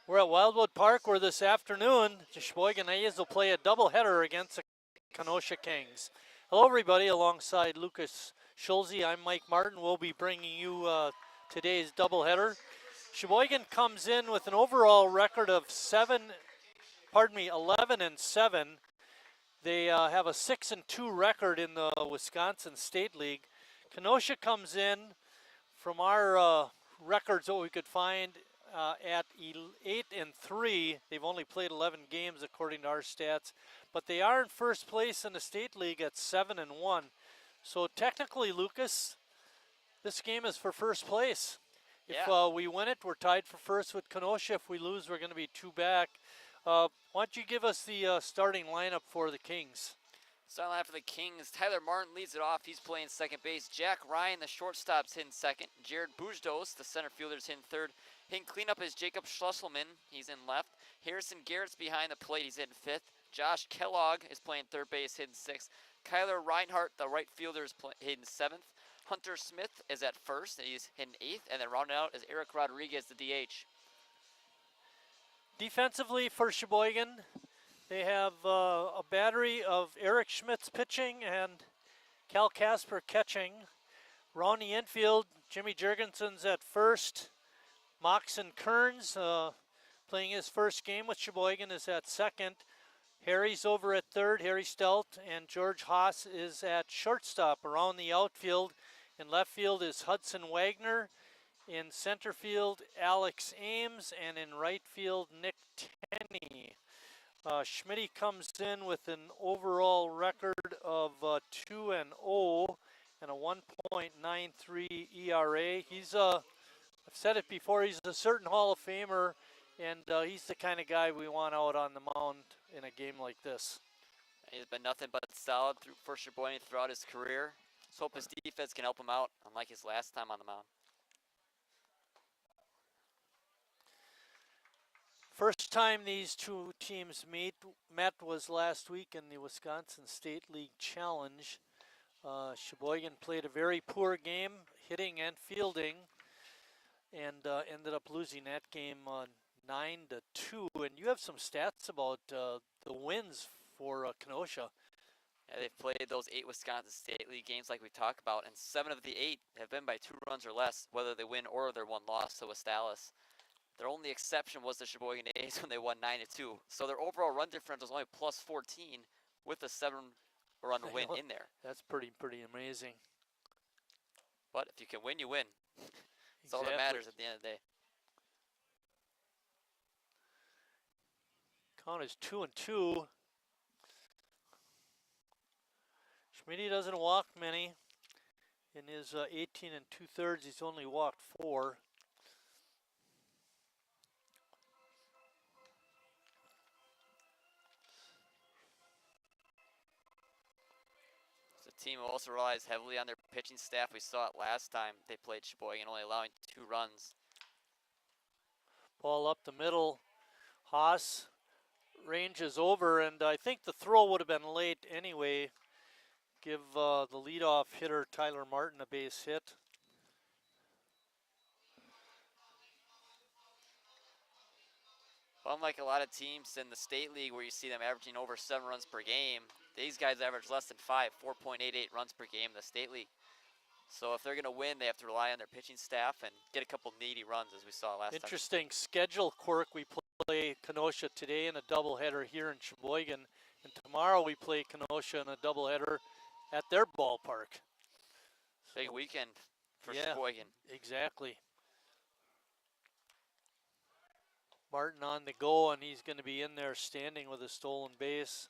We're at Wildwood Park where this afternoon the Sheboygan A's will play a doubleheader against the Kenosha Kings. Hello everybody, alongside Lucas Schulze, I'm Mike Martin. We'll be bringing you today's doubleheader. Sheboygan comes in with an overall record of 11 and 7. They have a 6-2 record in the Wisconsin State League. Kenosha comes in from our records, what we could find, at 8-3. They've only played 11 games according to our stats, but they are in first place in the state league at 7-1. So technically, Lucas, this game is for first place. If we win it, we're tied for first with Kenosha. If we lose, we're going to be 2 back. Why don't you give us the starting lineup for the Kings? Starting lineup for the Kings, Tyler Martin leads it off. He's playing second base. Jack Ryan, the shortstop's hitting second. Jared Bujdos, the center fielder's hitting third. Hitting cleanup is Jacob Schlusselman. He's in left. Harrison Garrett's behind the plate. He's hitting fifth. Josh Kellogg is playing third base, hitting sixth. Kyler Reinhardt, the right fielder, is hitting seventh. Hunter Smith is at first, and he's hitting eighth. And then rounding out is Eric Rodriguez, the DH. Defensively for Sheboygan, they have a battery of Eric Schmidt's pitching and Cal Casper catching. Around the infield, Jimmy Jurgensen's at first. Moxon Kearns, playing his first game with Sheboygan, is at second. Harry's over at third, Harry Stelt, and George Haas is at shortstop. Around the outfield, in left field is Hudson Wagner. In center field, Alex Ames, and in right field, Nick Tenney. Schmidt comes in with an overall record of 2-0 and a 1.93 ERA. He's I've said it before, he's a certain Hall of Famer, and he's the kind of guy we want out on the mound in a game like this. He's been nothing but solid for Sheboygan throughout his career. Let's hope his defense can help him out, unlike his last time on the mound. First time these two teams met was last week in the Wisconsin State League Challenge. Sheboygan played a very poor game, hitting and fielding, and ended up losing that game 9-2. And you have some stats about the wins for Kenosha. Yeah, they've played those 8 Wisconsin State League games like we talked about, and 7 of the 8 have been by 2 runs or less, whether they win or they're one loss to Dallas. Their only exception was the Sheboygan A's when they won 9-2. So their overall run differential is only plus 14 with a 7-run win in there. That's pretty amazing. But if you can win, you win. That's all that matters at the end of the day. Count is 2-2. Schmidt doesn't walk many. In his 18 2/3, he's only walked 4. The team also relies heavily on their pitching staff. We saw it last time they played Sheboygan, only allowing 2 runs. Ball up the middle. Haas ranges over, and I think the throw would have been late anyway. Give the leadoff hitter Tyler Martin a base hit. Unlike a lot of teams in the state league where you see them averaging over 7 runs per game, these guys average less than 5, 4.88 runs per game in the state league. So if they're going to win, they have to rely on their pitching staff and get a couple needy runs as we saw last time. Interesting schedule quirk. We play Kenosha today in a doubleheader here in Sheboygan, and tomorrow we play Kenosha in a doubleheader at their ballpark. Big weekend for Sheboygan. Exactly. Martin on the go, and he's going to be in there standing with a stolen base.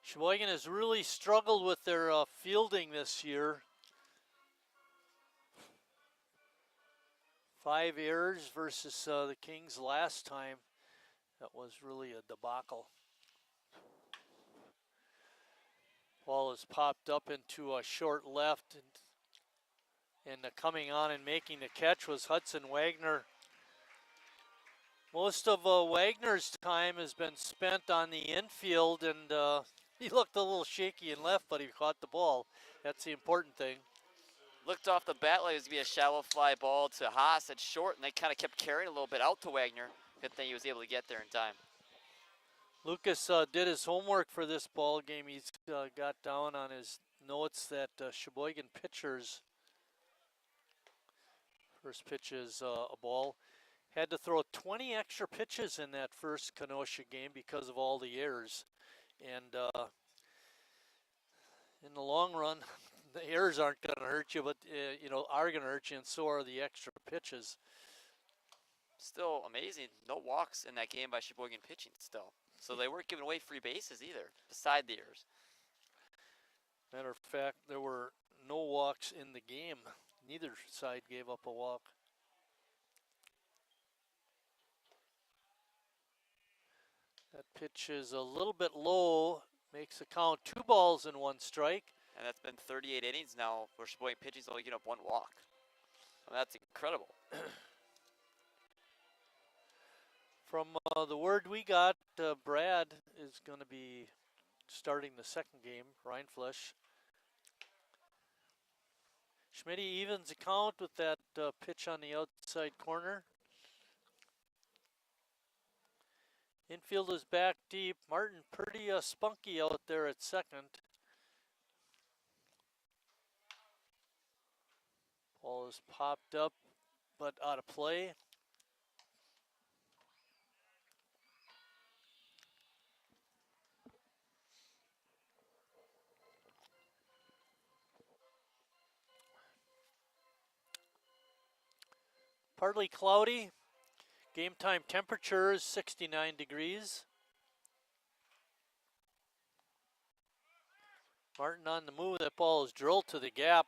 Sheboygan has really struggled with their fielding this year. 5 errors versus the Kings last time. That was really a debacle. Ball is popped up into a short left, and coming on and making the catch was Hudson Wagner. Most of Wagner's time has been spent on the infield, and he looked a little shaky in left, but he caught the ball. That's the important thing. Looked off the bat like it was going to be a shallow fly ball to Haas at short, and they kind of kept carrying a little bit out to Wagner. Good thing he was able to get there in time. Lucas did his homework for this ball game. He's got down on his notes that Sheboygan pitchers, first pitch is a ball, had to throw 20 extra pitches in that first Kenosha game because of all the errors. And in the long run, the errors aren't going to hurt you, but are going to hurt you, and so are the extra pitches. Still amazing. No walks in that game by Sheboygan pitching still. So they weren't giving away free bases either, beside the errors. Matter of fact, there were no walks in the game. Neither side gave up a walk. That pitch is a little bit low, makes the count 2 balls and 1 strike. And that's been 38 innings now where Sheboygan pitching's only getting up 1 walk. I mean, that's incredible. From the word we got, Brad is going to be starting the second game, Rhineflesh. Schmidt evens the count with that pitch on the outside corner. Infield is back deep. Martin pretty spunky out there at second. Ball is popped up, but out of play. Partly cloudy. Game time temperature is 69 degrees. Martin on the move. That ball is drilled to the gap.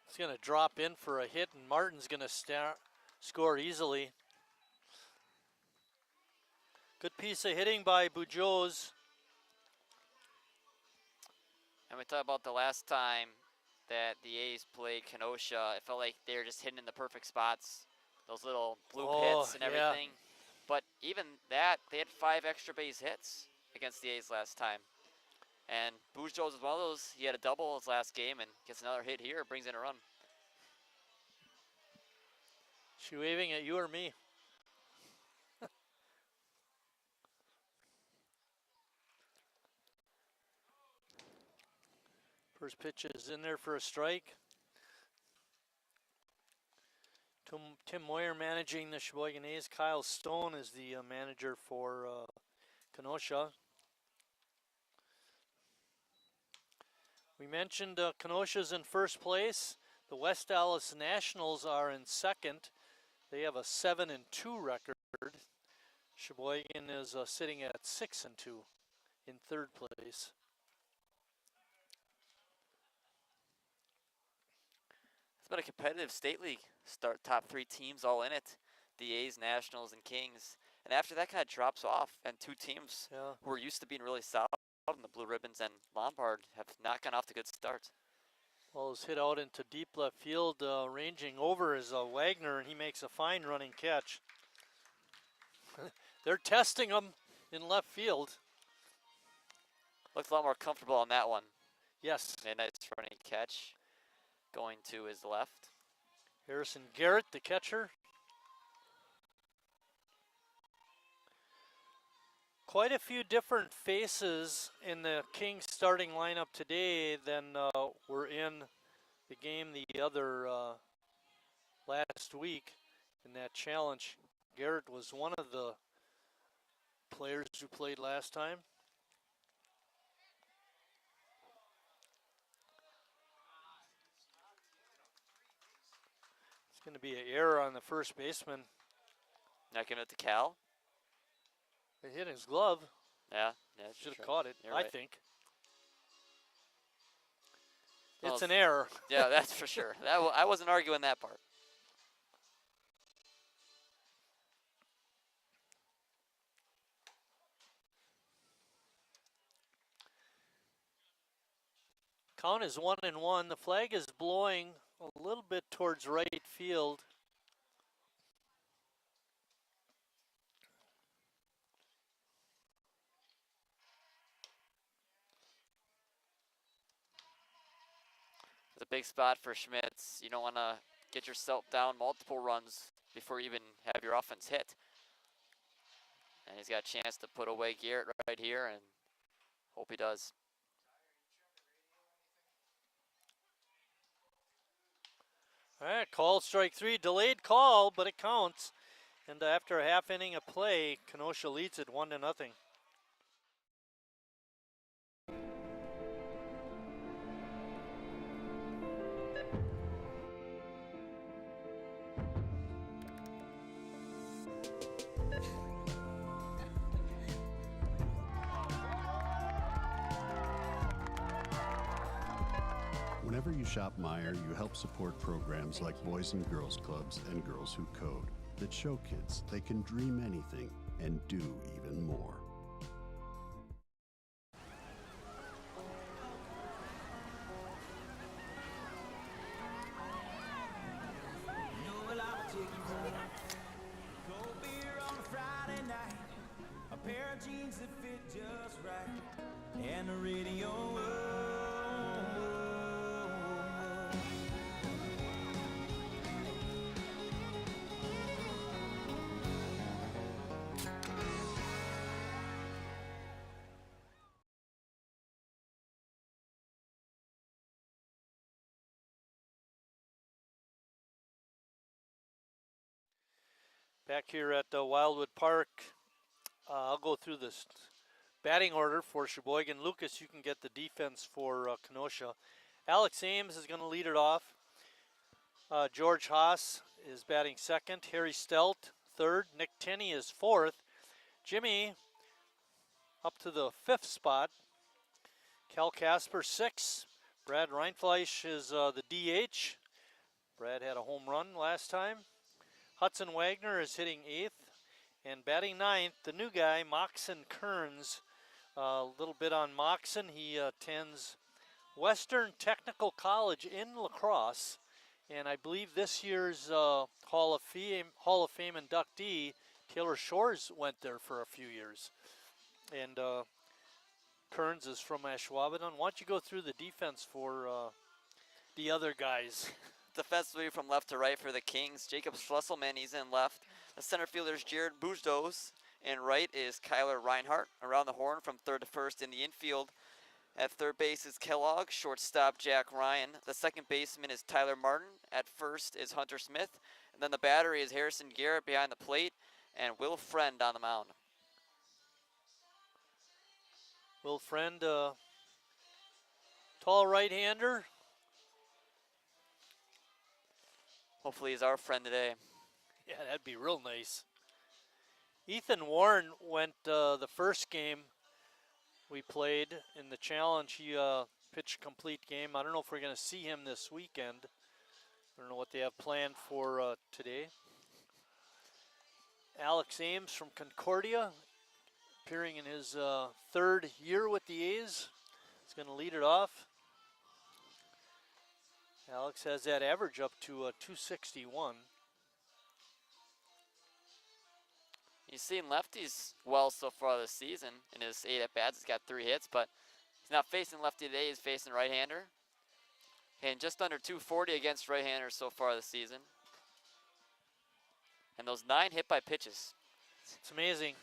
It's going to drop in for a hit, and Martin's going to score easily. Good piece of hitting by Bujoz. And we talked about the last time that the A's played Kenosha. It felt like they were just hitting in the perfect spots. Those little blue hits and everything. Yeah. But even that, they had 5 extra base hits against the A's last time. And Bujoz was one of those. He had a double his last game and gets another hit here, brings in a run. She waving at you or me? First pitch is in there for a strike. Tim Moyer managing the Sheboygan A's. Kyle Stone is the manager for Kenosha. We mentioned Kenosha's in first place. The West Dallas Nationals are in second. They have a 7-2 record. Sheboygan is sitting at 6-2 in third place. It's been a competitive state league. Start top 3 teams all in it. The A's, Nationals, and Kings. And after that kind of drops off, and 2 teams who are used to being really solid in the Blue Ribbons and Lombard have not gone off to good starts. Ball is hit out into deep left field. Ranging over is Wagner, and he makes a fine running catch. They're testing him in left field. Looks a lot more comfortable on that one. Yes. A nice running catch going to his left. Harrison Garrett, the catcher. Quite a few different faces in the Kings starting lineup today than were in the game the other last week in that challenge. Garrett was one of the players who played last time. It's going to be an error on the first baseman. Not giving it to Cal. It hit his glove. Yeah, should have caught it, I think. Well, it's an error. Yeah, that's for sure. I wasn't arguing that part. Count is 1-1. The flag is blowing a little bit towards right field. It's a big spot for Schmitz. You don't want to get yourself down multiple runs before you even have your offense hit. And he's got a chance to put away Garrett right here, and hope he does. All right, call strike 3, delayed call, but it counts. And after a half inning of play, Kenosha leads it 1-0. Whenever you shop Meijer, you help support programs like Boys and Girls Clubs and Girls Who Code that show kids they can dream anything and do even more. Jeans that fit just right, and the radio. Back here at Wildwood Park, I'll go through this batting order for Sheboygan. Lucas, you can get the defense for Kenosha. Alex Ames is going to lead it off. George Haas is batting second. Harry Stelt third. Nick Tenney is fourth. Jimmy up to the fifth spot. Cal Casper sixth. Brad Reinfleisch is the DH. Brad had a home run last time. Hudson Wagner is hitting eighth. And batting ninth, the new guy, Moxon Kearns. A little bit on Moxon. He attends Western Technical College in La Crosse. And I believe this year's Hall of Fame inductee, Taylor Shores, went there for a few years. And Kearns is from Ashwaubenon. Why don't you go through the defense for the other guys? Defensively from left to right for the Kings, Jacob Schlusselman, he's in left. The center fielder is Jared Bujdos, and right is Kyler Reinhardt. Around the horn from third to first in the infield. At third base is Kellogg, shortstop Jack Ryan. The second baseman is Tyler Martin. At first is Hunter Smith. And then the battery is Harrison Garrett behind the plate and Will Friend on the mound. Will Friend, tall right-hander. Hopefully he's our friend today. Yeah, that'd be real nice. Ethan Warren went the first game we played in the challenge. He pitched a complete game. I don't know if we're going to see him this weekend. I don't know what they have planned for today. Alex Ames from Concordia, appearing in his third year with the A's. He's going to lead it off. Alex has that average up to 261. He's seen lefties well so far this season. In his 8 at-bats, he's got 3 hits, but he's not facing lefty today. He's facing right-hander. And just under 240 against right-handers so far this season. And those 9 hit by pitches. It's amazing.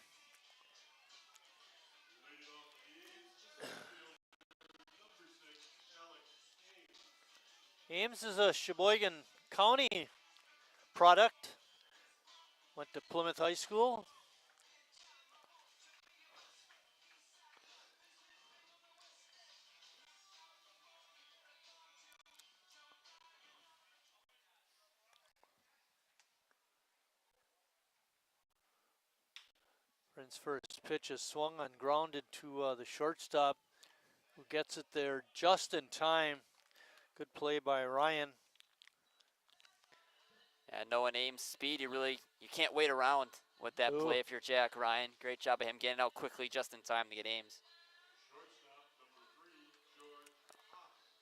Ames is a Sheboygan County product. Went to Plymouth High School. Friend's first pitch is swung and grounded to the shortstop, who gets it there just in time. Good play by Ryan. And knowing Ames' speed, you can't wait around with that play if you're Jack Ryan. Great job of him getting out quickly just in time to get Ames.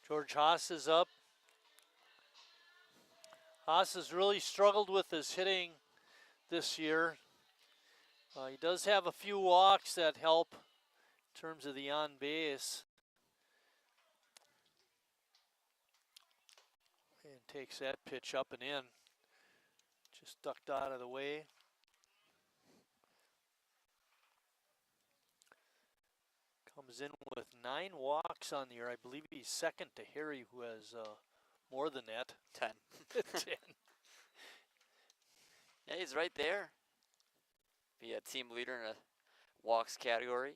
George Haas is up. Haas has really struggled with his hitting this year. He does have a few walks that help in terms of the on base. takes that pitch up and in. Just ducked out of the way. Comes in with 9 walks on the year. I believe he's second to Harry, who has more than that. 10. 10. Yeah, he's right there. Be a team leader in a walks category.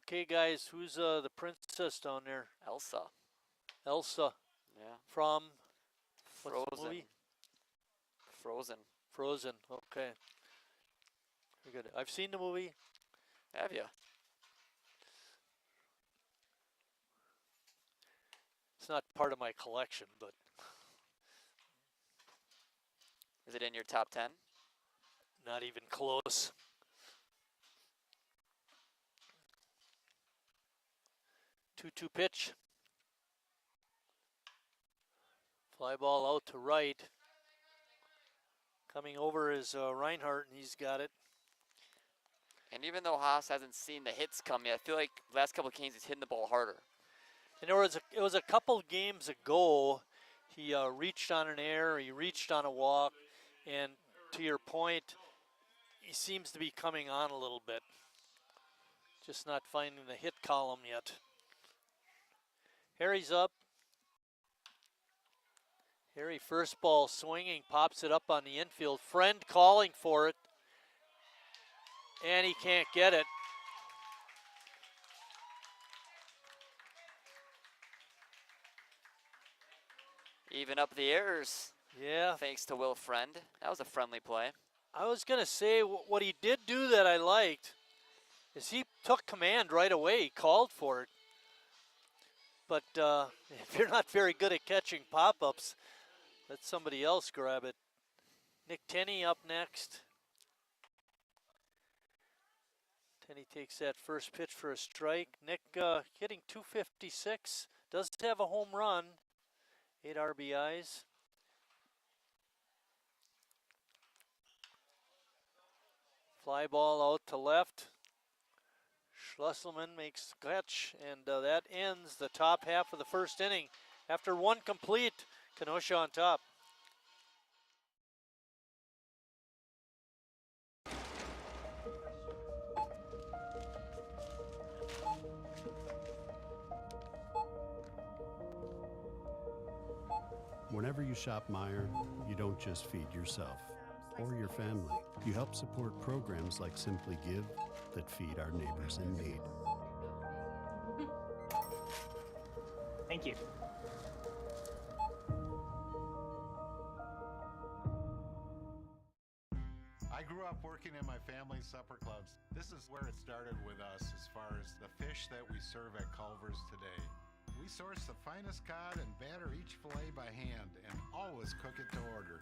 Okay, guys, who's the princess down there? Elsa. Elsa. Yeah. From what's the Frozen. movie? Frozen. Frozen. Okay. Very good. I've seen the movie. Have you? It's not part of my collection, but Is it in your top 10? not even close. Two-two pitch. Fly ball out to right. Coming over is Reinhardt, and he's got it. And even though Haas hasn't seen the hits come yet, I feel like the last couple of games he's hitting the ball harder. And it was a couple games ago. He reached on an error, he reached on a walk, and to your point, he seems to be coming on a little bit. Just not finding the hit column yet. Harry's up. Harry first ball swinging, pops it up on the infield. Friend calling for it, and he can't get it. Even up the errors. Yeah. Thanks to Will Friend. That was a friendly play. I was going to say what he did do that I liked is he took command right away. He called for it. But if you're not very good at catching pop-ups, let somebody else grab it. Nick Tenney up next. Tenney takes that first pitch for a strike. Nick hitting .256. Does have a home run. 8 RBIs. Fly ball out to left. Schlusselman makes the catch, and that ends the top half of the first inning. After one complete, Kenosha on top. Whenever you shop Meijer, you don't just feed yourself or your family. You help support programs like Simply Give that feed our neighbors in need. Thank you. I grew up working in my family's supper clubs. This is where it started with us as far as the fish that we serve at Culver's today. We source the finest cod and batter each fillet by hand and always cook it to order.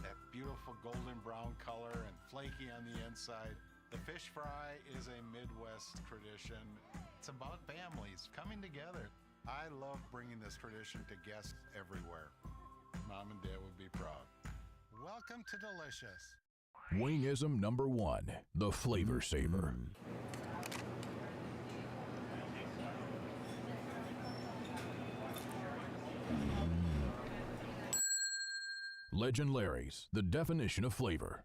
That beautiful golden brown color and flaky on the inside. The fish fry is a Midwest tradition. It's about families coming together. I love bringing this tradition to guests everywhere. Mom and Dad would be proud. Welcome to Delicious. Wingism number 1, the Flavor Saver. Legend Larry's, the definition of flavor.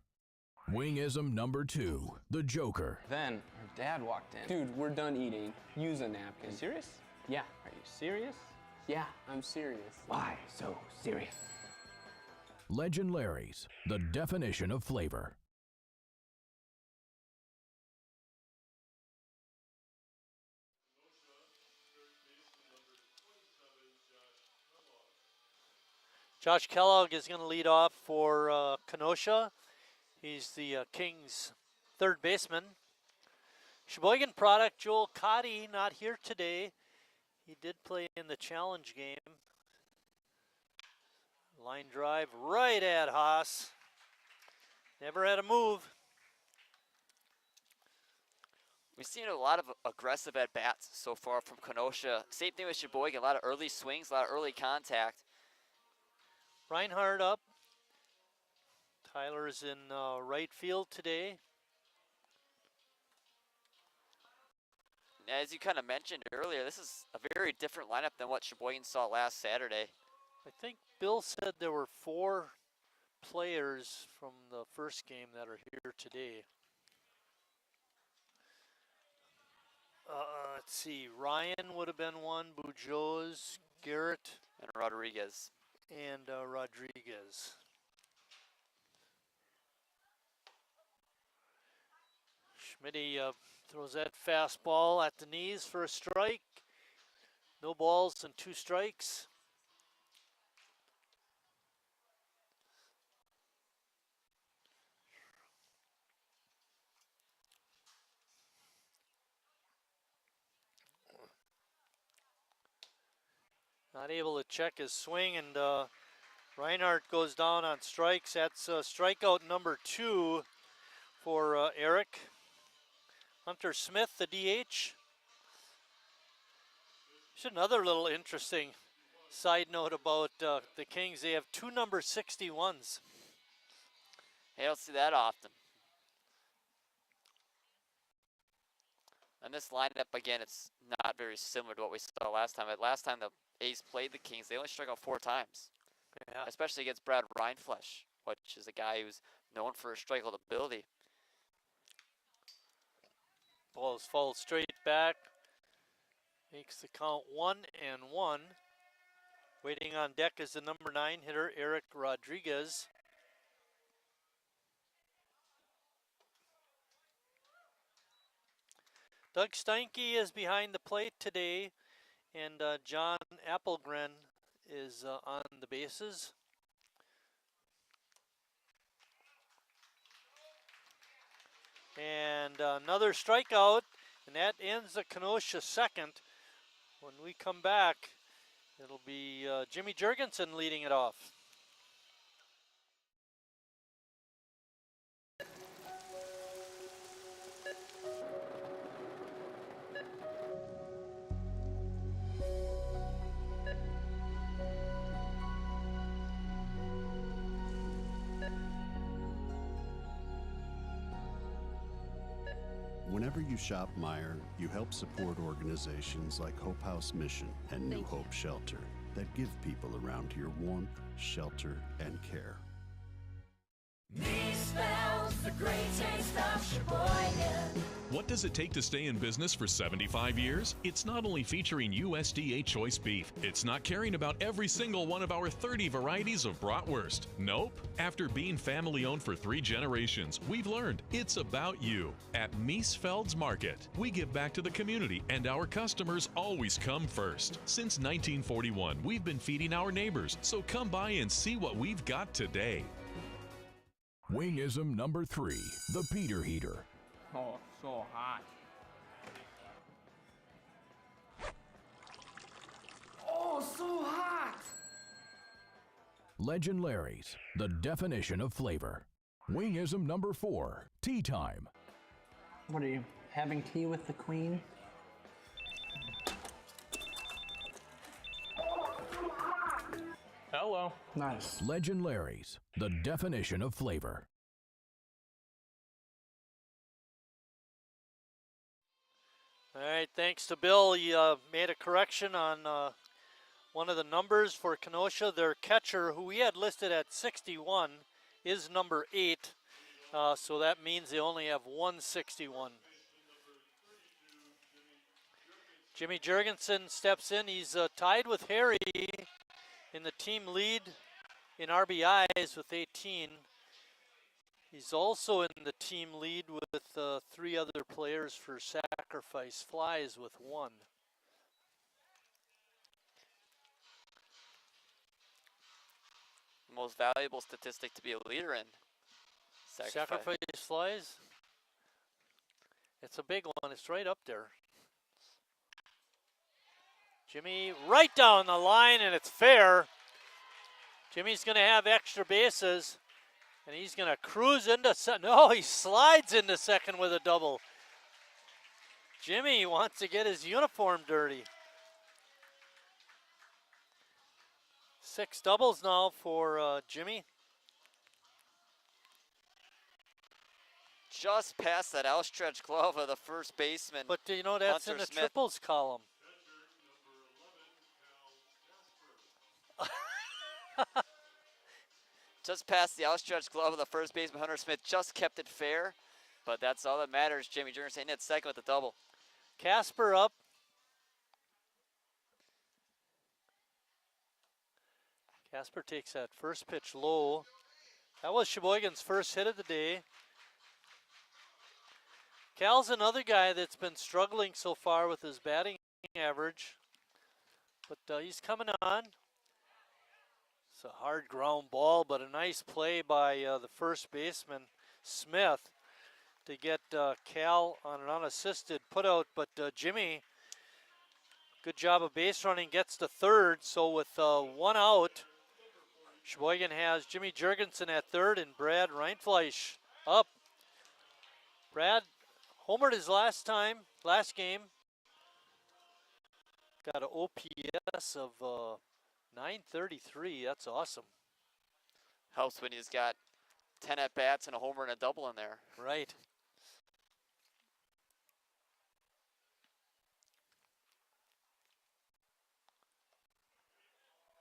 Wingism number 2, the Joker. Then her dad walked in. Dude, we're done eating. Use a napkin. You serious? Yeah. Are you serious? Yeah, I'm serious. Why so serious? Legend Larry's, the definition of flavor. Josh Kellogg is going to lead off for Kenosha. He's the Kings' third baseman. Sheboygan product, Joel Cotty, not here today. He did play in the challenge game. Line drive right at Haas. Never had a move. We've seen a lot of aggressive at-bats so far from Kenosha. Same thing with Sheboygan, a lot of early swings, a lot of early contact. Reinhardt up. Tyler's in right field today. As you kind of mentioned earlier, this is a very different lineup than what Sheboygan saw last Saturday. I think Bill said there were 4 players from the first game that are here today. Let's see, Ryan would have been one, Bujoz, Garrett, And Rodriguez. and Rodriguez. Schmitty throws that fastball at the knees for a strike. No balls and 2 strikes. Not able to check his swing, and Reinhardt goes down on strikes. That's strikeout number 2 for Eric. Hunter Smith, the DH. Just another little interesting side note about the Kings. They have 2 number 61s. You don't see that often. And this lineup, again, it's not very similar to what we saw last time. But last time the A's played the Kings, they only struck out 4 times. Yeah. Especially against Brad Reinflesch, which is a guy who's known for his strikeout ability. Ball is fouled straight back. Makes the count 1-1. Waiting on deck is the number 9 hitter, Eric Rodriguez. Doug Steinke is behind the plate today, and John Appelgren is on the bases. And another strikeout, and that ends the Kenosha second. When we come back, it'll be Jimmy Jurgensen leading it off. Whenever you shop Meijer, you help support organizations like Hope House Mission and New Hope Shelter that give people around here warmth, shelter, and care. Me spells the great taste of Sheboygan. What does it take to stay in business for 75 years? It's not only featuring USDA choice beef, it's not caring about every single one of our 30 varieties of bratwurst. Nope. After being family owned for 3 generations, we've learned it's about you. At Miesfeld's Market, we give back to the community and our customers always come first. Since 1941, we've been feeding our neighbors, so come by and see what we've got today. Wingism number 3, the Peter Heater. Oh, so hot. Oh, so hot! Legend Larry's, the definition of flavor. Wingism number 4, Tea Time. What are you, having tea with the Queen? Hello. Nice. Legend Larry's, the definition of flavor. All right, thanks to Bill. He made a correction on one of the numbers for Kenosha. Their catcher, who we had listed at 61, is number 8. So that means they only have 161. Jimmy Jurgensen steps in. He's tied with Harry in the team lead in RBIs with 18. He's also in the team lead with 3 other players for sacrifice flies with 1. Most valuable statistic to be a leader in. Sacrifice flies. It's a big one. It's right up there. Jimmy right down the line, and it's fair. Jimmy's going to have extra bases, and he's going to cruise into second. No, he slides into second with a double. Jimmy wants to get his uniform dirty. 6 doubles now for Jimmy. Just past that outstretched glove of the first baseman. But you know, that's Hunter in the Smith. triples column. Just past the outstretched glove of the first baseman, Hunter Smith, just kept it fair. But that's all that matters. Jimmy Jurgensen at second with the double. Casper up. Casper takes that first pitch low. That was Sheboygan's first hit of the day. Cal's another guy that's been struggling so far with his batting average, but he's coming on. It's a hard ground ball, but a nice play by the first baseman, Smith, to get Cal on an unassisted putout. But Jimmy, good job of base running, gets to third. So with one out, Sheboygan has Jimmy Jurgensen at third and Brad Reinfleisch up. Brad homered his last game. Got an OPS of 933. That's awesome. Helps when he's got 10 at-bats and a homer and a double in there. Right.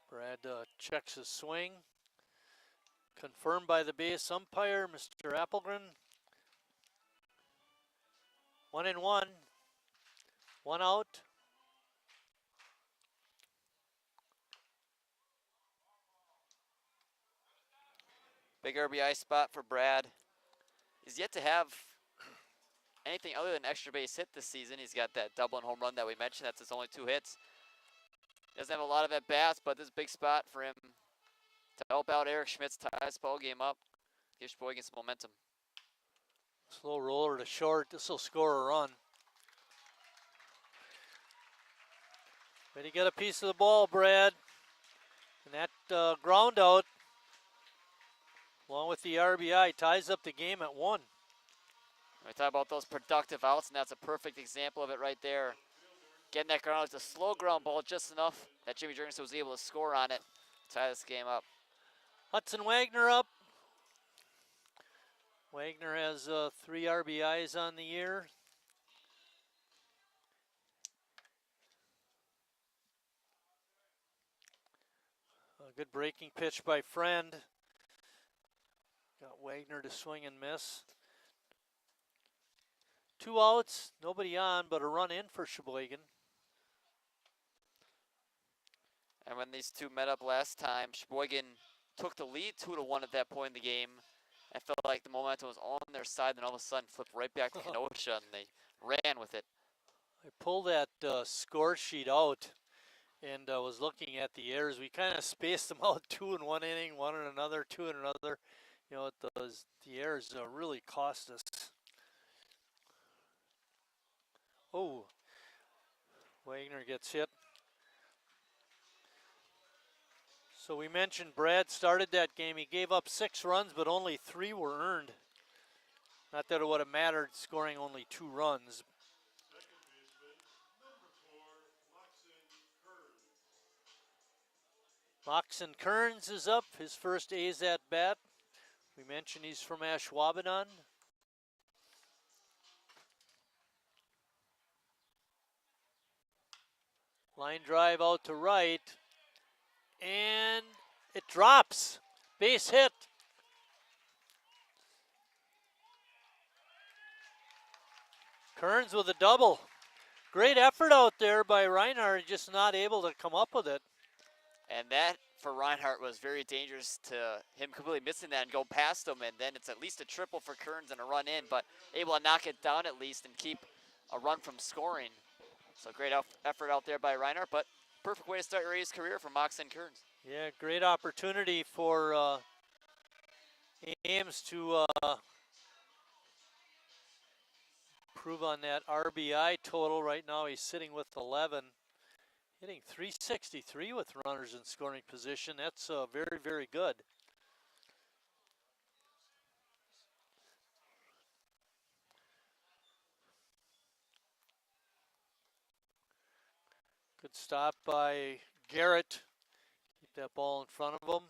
Brad checks his swing. Confirmed by the base umpire, Mr. Appelgren. 1-1. One out. Big RBI spot for Brad. He's yet to have anything other than extra base hit this season. He's got that double and home run that we mentioned. That's his only 2 hits. Doesn't have a lot of at-bats, but this is a big spot for him to help out Eric Schmidt's ties ball game up. Give Sheboygan some momentum. Slow roller to short. This will score a run. Way to get a piece of the ball, Brad. And that ground out, along with the RBI, ties up the game at 1. We talk about those productive outs, and that's a perfect example of it right there. Getting that ground out, it's a slow ground ball just enough that Jimmy Jurgensen was able to score on it, tie this game up. Hudson Wagner up. Wagner has 3 RBIs on the year. A good breaking pitch by Friend. Got Wagner to swing and miss. 2 outs, nobody on, but a run in for Sheboygan. And when these two met up last time, Sheboygan took the lead 2-1 at that point in the game. I felt like the momentum was on their side, then all of a sudden flipped right back to Kenosha, and they ran with it. I pulled that score sheet out and was looking at the errors. We kind of spaced them out, 2 in one inning, 1 in another, 2 in another. You know, the errors really cost us. Oh, Wagner gets hit. So we mentioned Brad started that game. He gave up 6 runs, but only 3 were earned. Not that it would have mattered scoring only 2 runs. Moxon Kearns is up, his first A's at bat. We mentioned he's from Ashwaubenon. Line drive out to right, and it drops. Base hit. Kearns with a double. Great effort out there by Reinhardt, just not able to come up with it. And that, for Reinhardt, was very dangerous to him completely missing that and go past him. And then it's at least a triple for Kearns and a run in, but able to knock it down at least and keep a run from scoring. So great effort out there by Reinhardt, but perfect way to start your A's career for Moxon Kearns. Yeah, great opportunity for Ames to improve on that RBI total. Right now he's sitting with 11. Hitting .363 with runners in scoring position. That's very, very good. Good stop by Garrett. Keep that ball in front of him.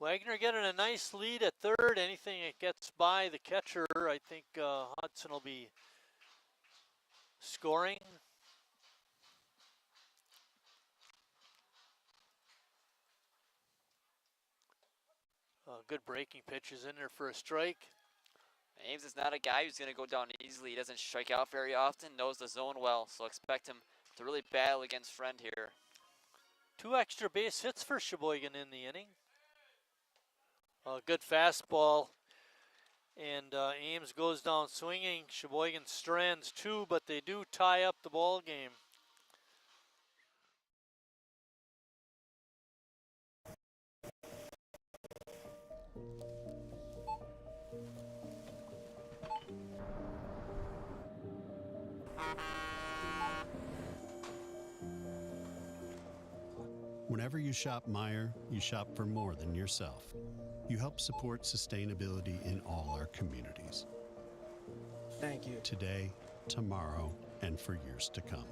Wagner getting a nice lead at third. Anything that gets by the catcher, I think Hudson will be scoring. Good breaking pitch is in there for a strike. Ames is not a guy who's going to go down easily. He doesn't strike out very often, knows the zone well, so expect him to really battle against Friend here. 2 extra base hits for Sheboygan in the inning. A good fastball, and Ames goes down swinging. Sheboygan strands 2, but they do tie up the ball game. Whenever you shop Meijer, you shop for more than yourself. You help support sustainability in all our communities. Thank you. Today, tomorrow, and for years to come.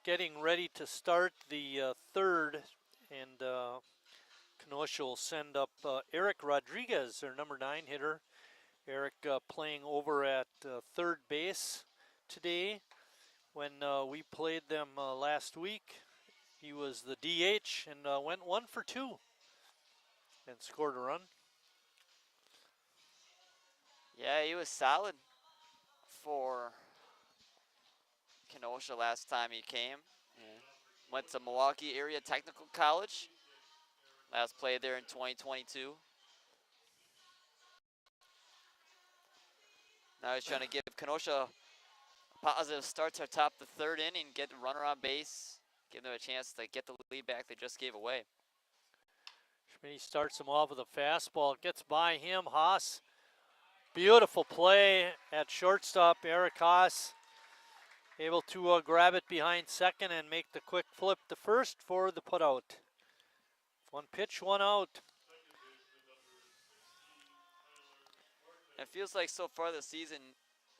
Getting ready to start the third, and Kenosha will send up Eric Rodriguez, their number 9 hitter. Eric playing over at third base today. When we played them last week, he was the DH and went 1 for 2 and scored a run. Yeah, he was solid for Kenosha last time he came. Went to Milwaukee Area Technical College. Last played there in 2022. Now he's trying to give Kenosha a positive start to top the third inning, get the runner on base, give them a chance to get the lead back they just gave away. Schmidt starts him off with a fastball, gets by him. Haas, beautiful play at shortstop. Eric Haas able to grab it behind second and make the quick flip to first for the putout. 1 pitch, 1 out. It feels like so far this season,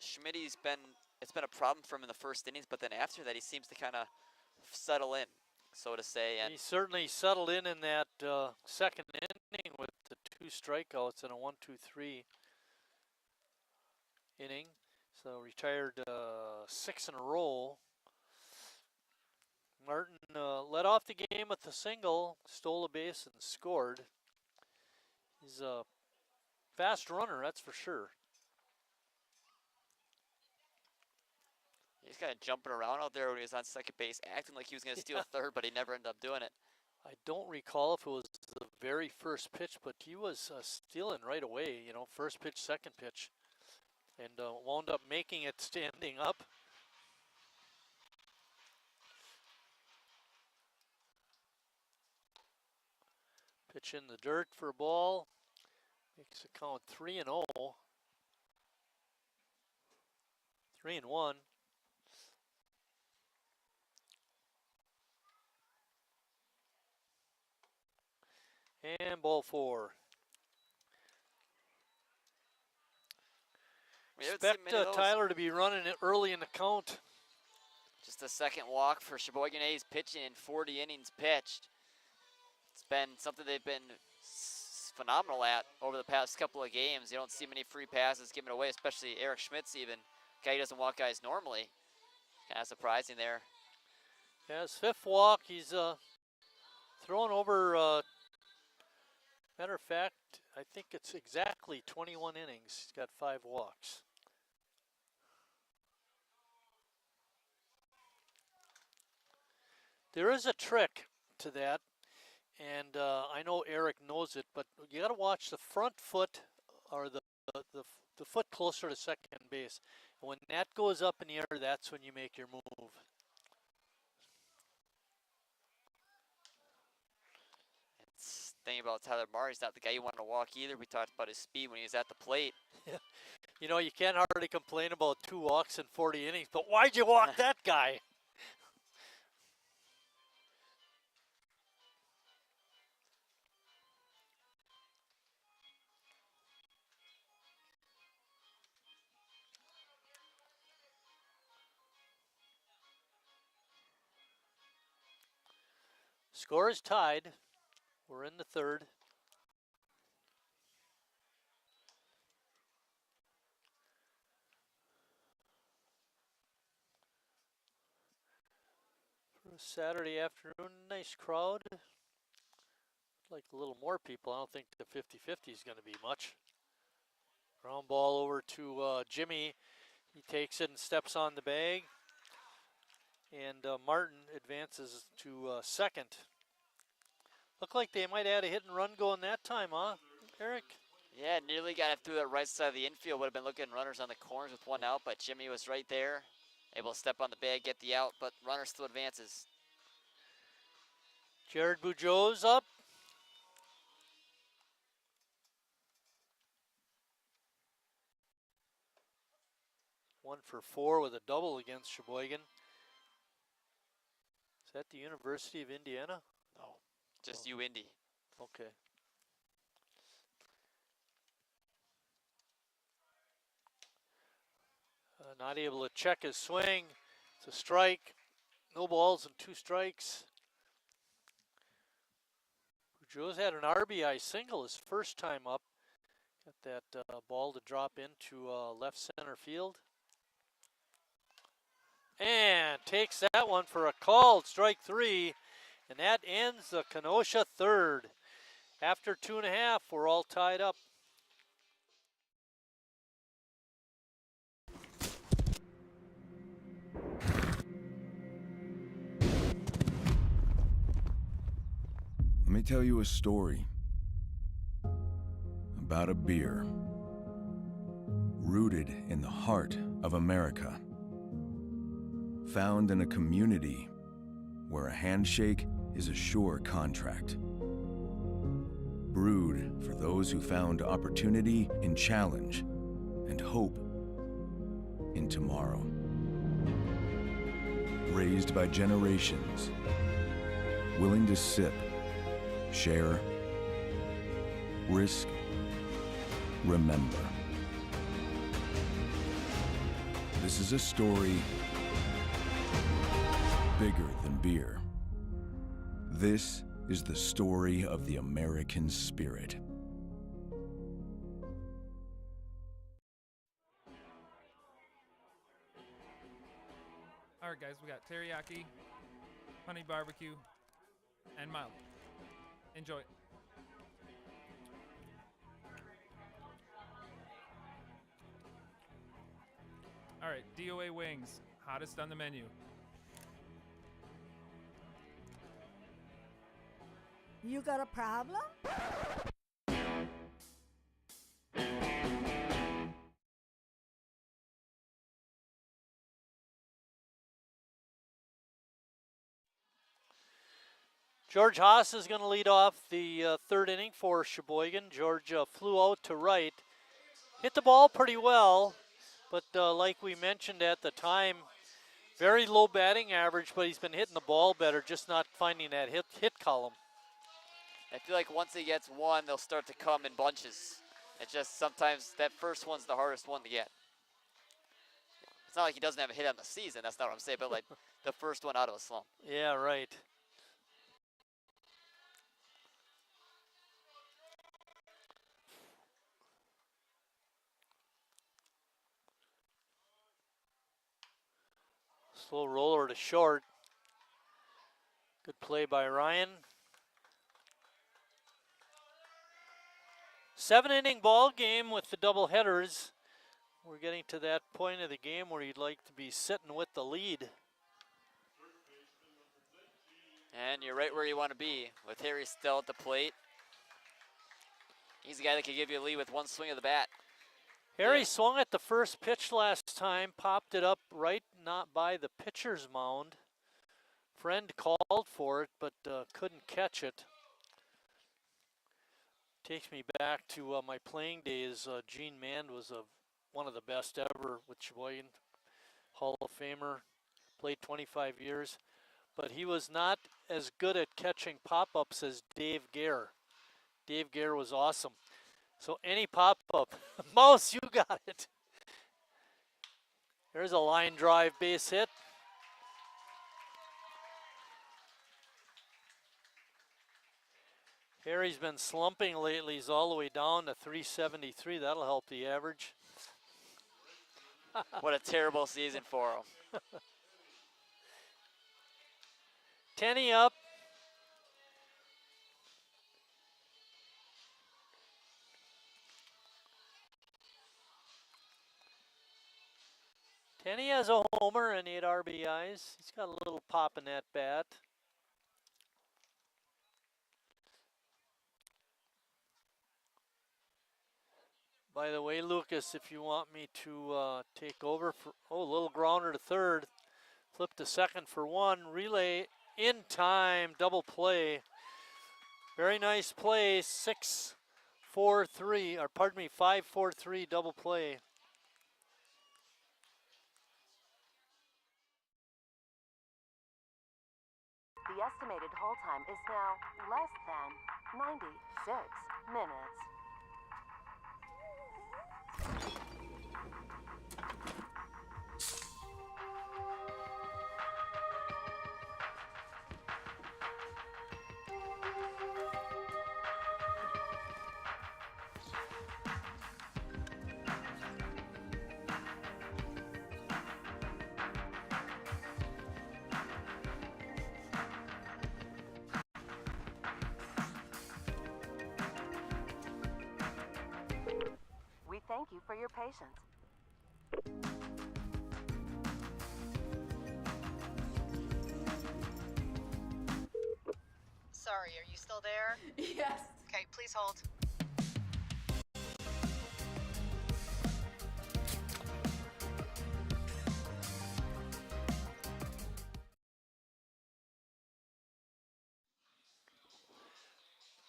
it's been a problem for him in the first innings, but then after that he seems to kind of settle in, so to say. And he certainly settled in that second inning with the 2 strikeouts and a 1-2-3 inning. So retired 6 in a row. Martin led off the game with a single, stole a base and scored. He's a fast runner, that's for sure. He's kind of jumping around out there when he was on second base, acting like he was going to steal third, but he never ended up doing it. I don't recall if it was the very first pitch, but he was stealing right away, you know, first pitch, second pitch. And wound up making it standing up. Pitch in the dirt for a ball. Makes the count 3-0. 3-1. And ball 4. Expect Tyler to be running it early in the count. Just a second walk for Sheboygan A's pitching in 40 innings pitched. It's been something they've been phenomenal at over the past couple of games. You don't see many free passes given away, especially Eric Schmitz even. Guy who doesn't walk guys normally. Kind of surprising there. Yeah, his 5th walk, he's thrown over, matter of fact, I think it's exactly 21 innings. He's got 5 walks. There is a trick to that, and I know Eric knows it, but you got to watch the front foot or the foot closer to second base. And when that goes up in the air, that's when you make your move. Thing about Tyler Marr, he's not the guy you want to walk either. We talked about his speed when he was at the plate. You know, you can't hardly complain about 2 walks in 40 innings, but why'd you walk that guy? Score is tied. We're in the third. For a Saturday afternoon, nice crowd. Like a little more people. I don't think the 50-50 is going to be much. Ground ball over to Jimmy. He takes it and steps on the bag. And Martin advances to second. Looked like they might add a hit and run going that time, huh, Eric? Yeah, nearly got it through that right side of the infield. Would have been looking runners on the corners with one out, but Jimmy was right there, able to step on the bag, get the out, but runner still advances. Jared Bujo's up. One for 4 with a double against Sheboygan. Is that the University of Indiana? No, just you, Indy. Okay. Not able to check his swing. It's a strike. No balls and 2 strikes. Bujo's had an RBI single his first time up. Got that ball to drop into left center field. And takes that one for a called strike 3. And that ends the Kenosha third. After 2.5, we're all tied up. Let me tell you a story about a beer rooted in the heart of America, found in a community where a handshake is a sure contract, brewed for those who found opportunity in challenge and hope in tomorrow, raised by generations willing to sip, share, risk, remember. This is a story bigger than beer. This is the story of the American spirit. All right, guys, we got teriyaki, honey barbecue, and mild. Enjoy. All right, DOA wings, hottest on the menu. You got a problem? George Haas is going to lead off the third inning for Sheboygan. George flew out to right, hit the ball pretty well, but like we mentioned at the time, very low batting average, but he's been hitting the ball better, just not finding that hit column. I feel like once he gets one, they'll start to come in bunches. It's just sometimes that first one's the hardest one to get. It's not like he doesn't have a hit on the season, that's not what I'm saying, but like the first one out of a slump. Yeah, right. Slow roller to short. Good play by Ryan. 7-inning ball game with the double headers. We're getting to that point of the game where you'd like to be sitting with the lead. And you're right where you want to be with Harry still at the plate. He's the guy that can give you a lead with one swing of the bat. Harry swung at the first pitch last time, popped it up right, not by the pitcher's mound. Friend called for it, but couldn't catch it. Takes me back to my playing days. Gene Mand was one of the best ever with Sheboygan, Hall of Famer, played 25 years. But he was not as good at catching pop-ups as Dave Gare. Dave Gare was awesome. So any pop-up, Mouse, you got it. There's a line drive base hit. Harry's been slumping lately. He's all the way down to 373. That'll help the average. What a terrible season for him. Tenny up. Tenny has a homer and 8 RBIs. He's got a little pop in that bat. By the way, Lucas, if you want me to take over for, a little grounder to third, flip to second for 1, relay in time, double play. Very nice play, 6-4-3, or pardon me, 5-4-3 double play. The estimated hold time is now less than 96 minutes. We thank you for your patience. Sorry, are you still there? Yes. Okay, please hold.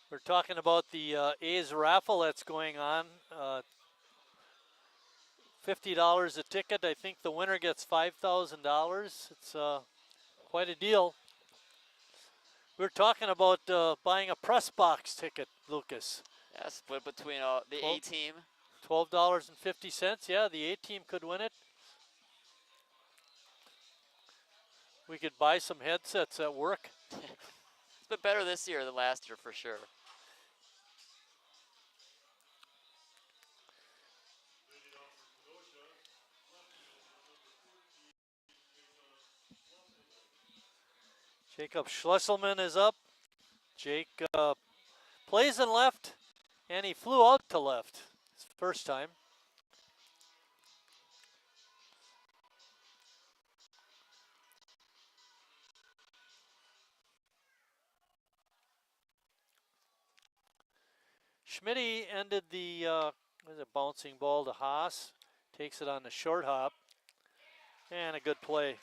We're talking about the A's raffle that's going on. $50 a ticket. I think the winner gets $5,000. It's quite a deal. We're talking about buying a press box ticket, Lucas. Yeah, split between the A team. $12.50. Yeah, the A team could win it. We could buy some headsets at work. It's been better this year than last year for sure. Jacob Schlesselman is up. Jake plays in left, and he flew out to left. It's the first time. Schmitty ended the bouncing ball to Haas. Takes it on the short hop. And a good play.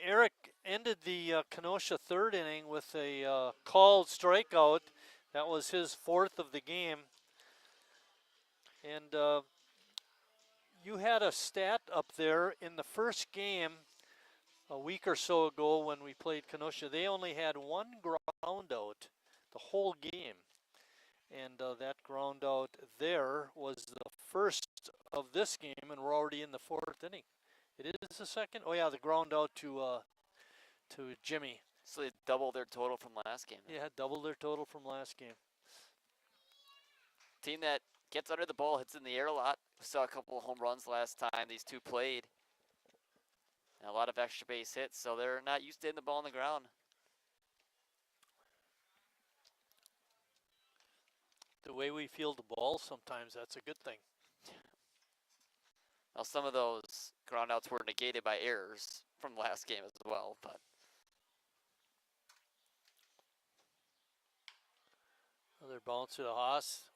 Eric ended the Kenosha third inning with a called strikeout. That was his 4th of the game. And you had a stat up there in the first game a week or so ago when we played Kenosha. They only had 1 ground out the whole game. And that ground out there was the first of this game, and we're already in the 4th inning. It is the second? Oh, yeah, the ground out to Jimmy. So they doubled their total from last game. Yeah, doubled their total from last game. Team that gets under the ball, hits in the air a lot. We saw a couple of home runs last time these two played. And a lot of extra base hits, so they're not used to hitting the ball on the ground. The way we field the ball, sometimes that's a good thing. Now, some of those groundouts were negated by errors from last game as well, but another bounce to the Haas.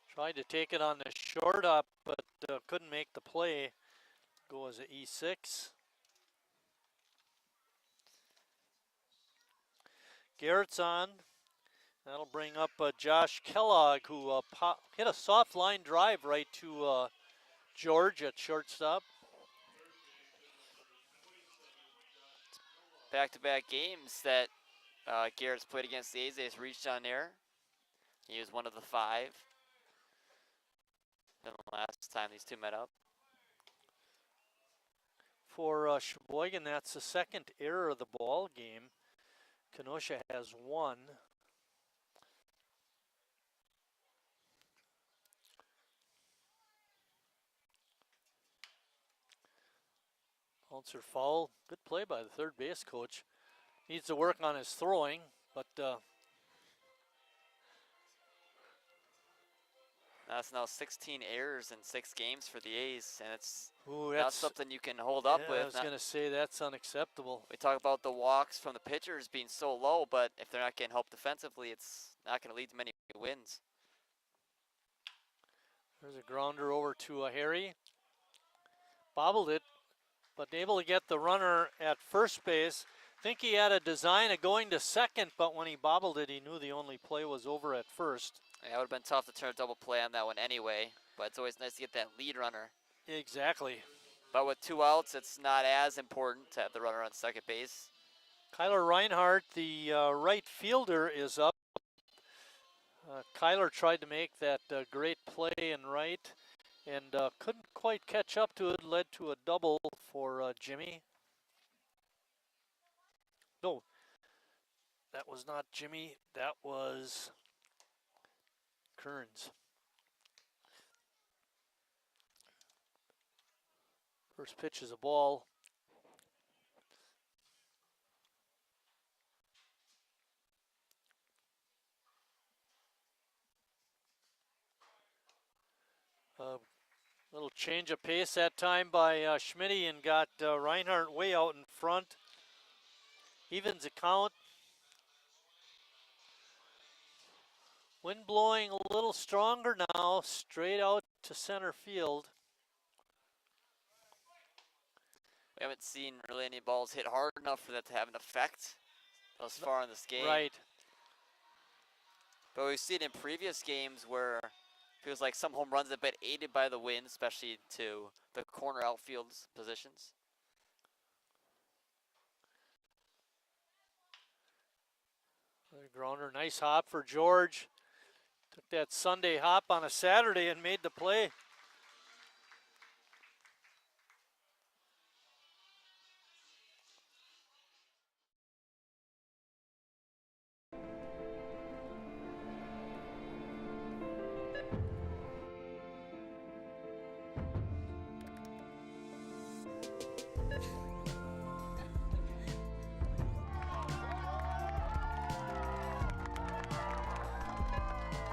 Tried to take it on the short up, but couldn't make the play. Go as an E6. Garrett's on. That'll bring up Josh Kellogg, who hit a soft line drive right to George at shortstop. back-to-back games that Garrett's played against the A's, he's reached on there. He was one of the 5. And the last time these two met up. for Sheboygan. That's the second error of the ball game. Kenosha has one. Bouncer foul. Good play by the third base coach. Needs to work on his throwing, but That's now 16 errors in 6 games for the A's, and it's ooh, not that's something you can hold up with. I was going to say that's unacceptable. We talk about the walks from the pitchers being so low, but if they're not getting help defensively, it's not going to lead to many wins. There's a grounder over to Harry. Bobbled it, but able to get the runner at first base. Think he had a design of going to second, but when he bobbled it, he knew the only play was over at first. Yeah, it would have been tough to turn a double play on that one anyway, but it's always nice to get that lead runner. Exactly. But with 2 outs, it's not as important to have the runner on second base. Kyler Reinhardt, the right fielder, is up. Kyler tried to make that great play in right and couldn't quite catch up to it. Led to a double for Jimmy. No, that was not Jimmy. That was Kearns. First pitch is a ball. Little change of pace that time by Schmitty and got Reinhardt way out in front. Evens the count. Wind blowing a little stronger now, straight out to center field. We haven't seen really any balls hit hard enough for that to have an effect thus far in this game. Right. But we've seen in previous games where it feels like some home runs have been aided by the wind, especially to the corner outfield positions. Grounder, nice hop for George. Took that Sunday hop on a Saturday and made the play.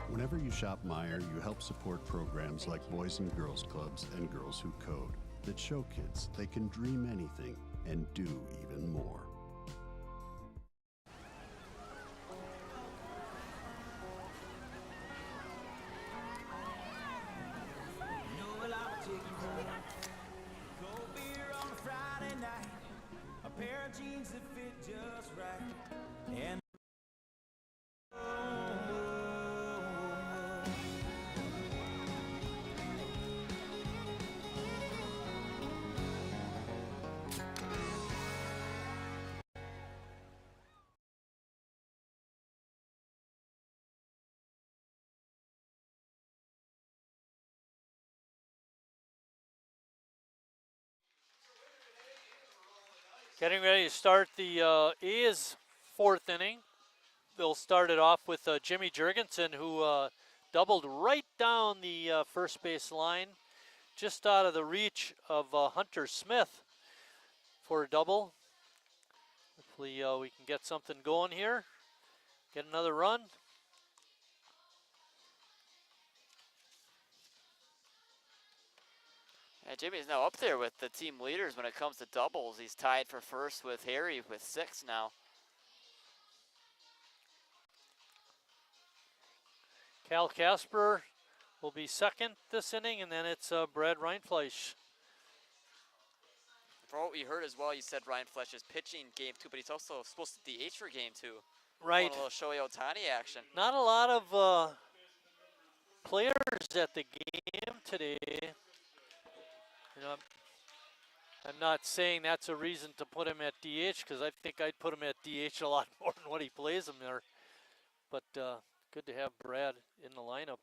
Whenever you shop Meijer, you help support programs like Boys and Girls Clubs and Girls Who Code that show kids they can dream anything and do even more. Cold beer on a Friday night, a pair of jeans that fit just right, and Getting ready to start the A's fourth inning. They'll start it off with Jimmy Jurgensen, who doubled right down the first base line, just out of the reach of Hunter Smith for a double. Hopefully we can get something going here, get another run. Yeah, Jimmy's now up there with the team leaders when it comes to doubles. He's tied for first with Harry with 6 now. Cal Casper will be second this inning, and then it's Brad Reinfleisch. For what we heard as well, you said Ryan Flesh is pitching game 2, but he's also supposed to DH for game 2. Right. A little Shohei Ohtani action. Not a lot of players at the game today. You know, I'm not saying that's a reason to put him at DH, because I think I'd put him at DH a lot more than what he plays him there. But good to have Brad in the lineup.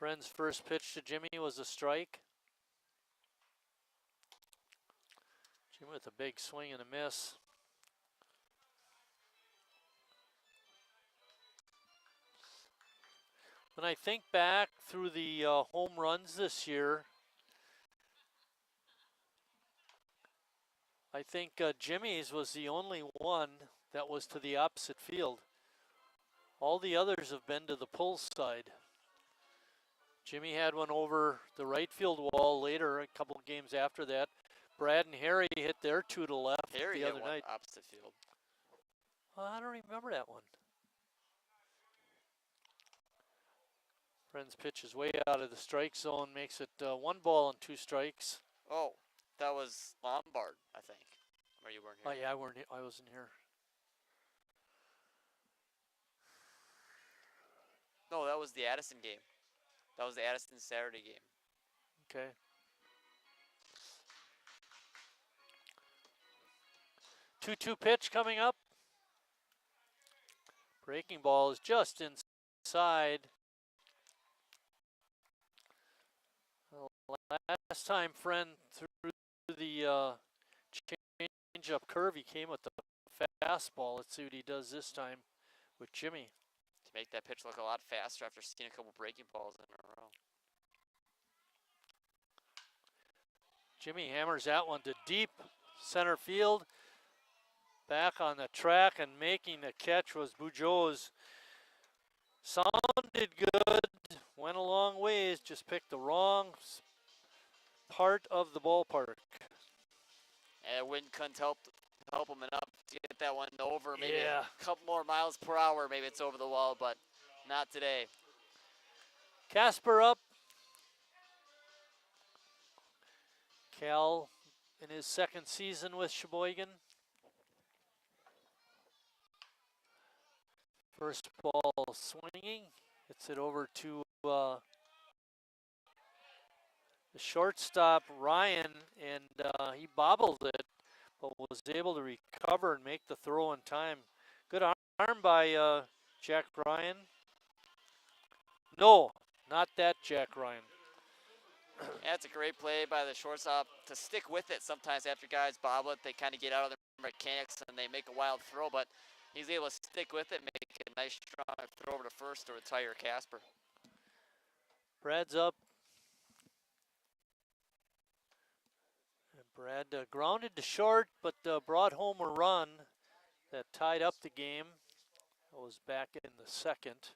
Friend's first pitch to Jimmy was a strike. Jimmy with a big swing and a miss. When I think back through the home runs this year, I think Jimmy's was the only one that was to the opposite field. All the others have been to the pull side. Jimmy had one over the right field wall later, a couple of games after that. Brad and Harry hit their two to left Harry the hit other one night. opposite field. I don't remember that one. Friend's pitch is way out of the strike zone, makes it 1 ball and 2 strikes. Oh, that was Lombard, I think. Or you weren't here. Oh yeah, I wasn't here. No, that was the Addison game. That was the Addison Saturday game. Okay. Two-two pitch coming up. Breaking ball is just inside. Last time Friend threw the change-up curve, he came with the fastball. Let's see what he does this time with Jimmy. To make that pitch look a lot faster after seeing a couple breaking balls in a row. Jimmy hammers that one to deep center field. Back on the track and making the catch was Bujo's. Sounded good, went a long ways, just picked the wrong part of the ballpark. And wind couldn't help him enough to get that one over. Maybe Yeah. a couple more miles per hour, maybe it's over the wall, but not today. Casper up. Cal in his second season with Sheboygan. First ball swinging, hits it over to the shortstop, Ryan, and he bobbled it, but was able to recover and make the throw in time. Good arm by Jack Ryan. No, not that Jack Ryan. That's a great play by the shortstop to stick with it. Sometimes after guys bobble it, they kind of get out of their mechanics and they make a wild throw, but he's able to stick with it, make a nice strong throw over to first to retire Casper. Brad's up. And Brad grounded to short, but brought home a run that tied up the game. It was back in the second.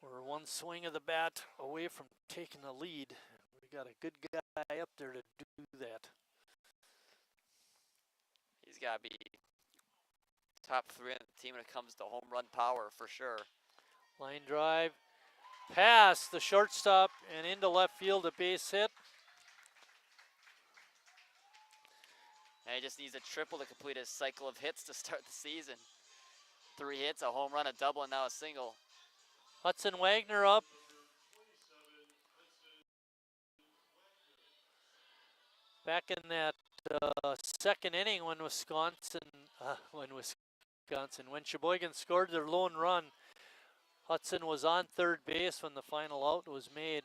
We're one swing of the bat away from taking the lead. We got a good guy up there to do that. He's got to be top 3 on the team when it comes to home run power for sure. Line drive, past the shortstop and into left field, a base hit. And he just needs a triple to complete his cycle of hits to start the season. 3 hits, a home run, a double, and now a single. Hudson Wagner up. Back in that second inning when Sheboygan scored their lone run, Hudson was on third base when the final out was made.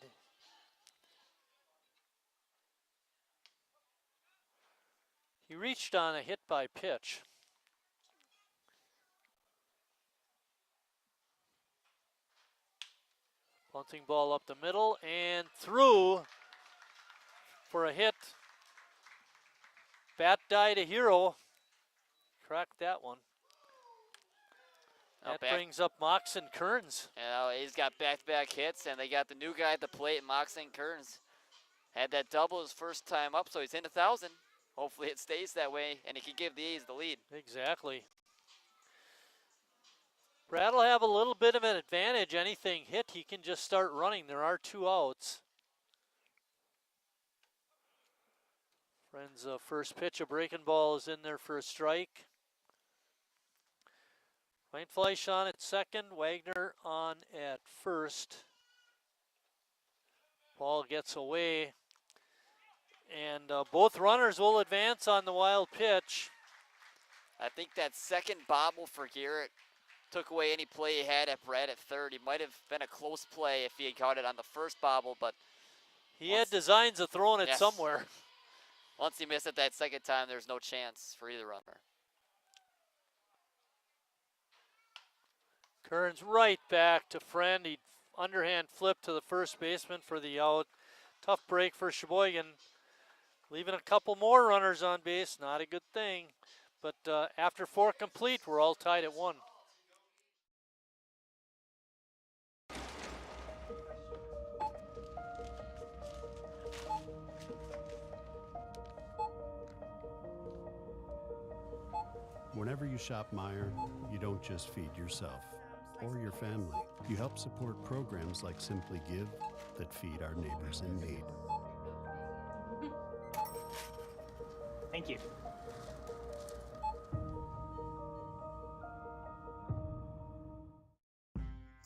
He reached on a hit by pitch. Bunting ball up the middle and through for a hit. Bat died a hero. Cracked that one. That brings up Moxon Kearns. He's got back-to-back hits, and they got the new guy at the plate, Moxon Kearns. Had that double his first time up, so he's in 1,000. Hopefully it stays that way, and he can give the A's the lead. Exactly. Brad will have a little bit of an advantage. Anything hit, he can just start running. There are 2 outs. Friends, first pitch, a breaking ball is in there for a strike. Reinfleisch on at second, Wagner on at first. Ball gets away. And both runners will advance on the wild pitch. I think that second bobble for Garrett took away any play he had at Brad at third. He might have been a close play if he had caught it on the first bobble, but he had designs of throwing it Yes. somewhere. Once he missed it that second time, there's no chance for either runner. Kearns right back to Friend. He underhand flip to the first baseman for the out. Tough break for Sheboygan. Leaving a couple more runners on base, not a good thing. But after 4 complete, we're all tied at 1. Whenever you shop Meijer, you don't just feed yourself or your family. You help support programs like Simply Give that feed our neighbors in need. Thank you.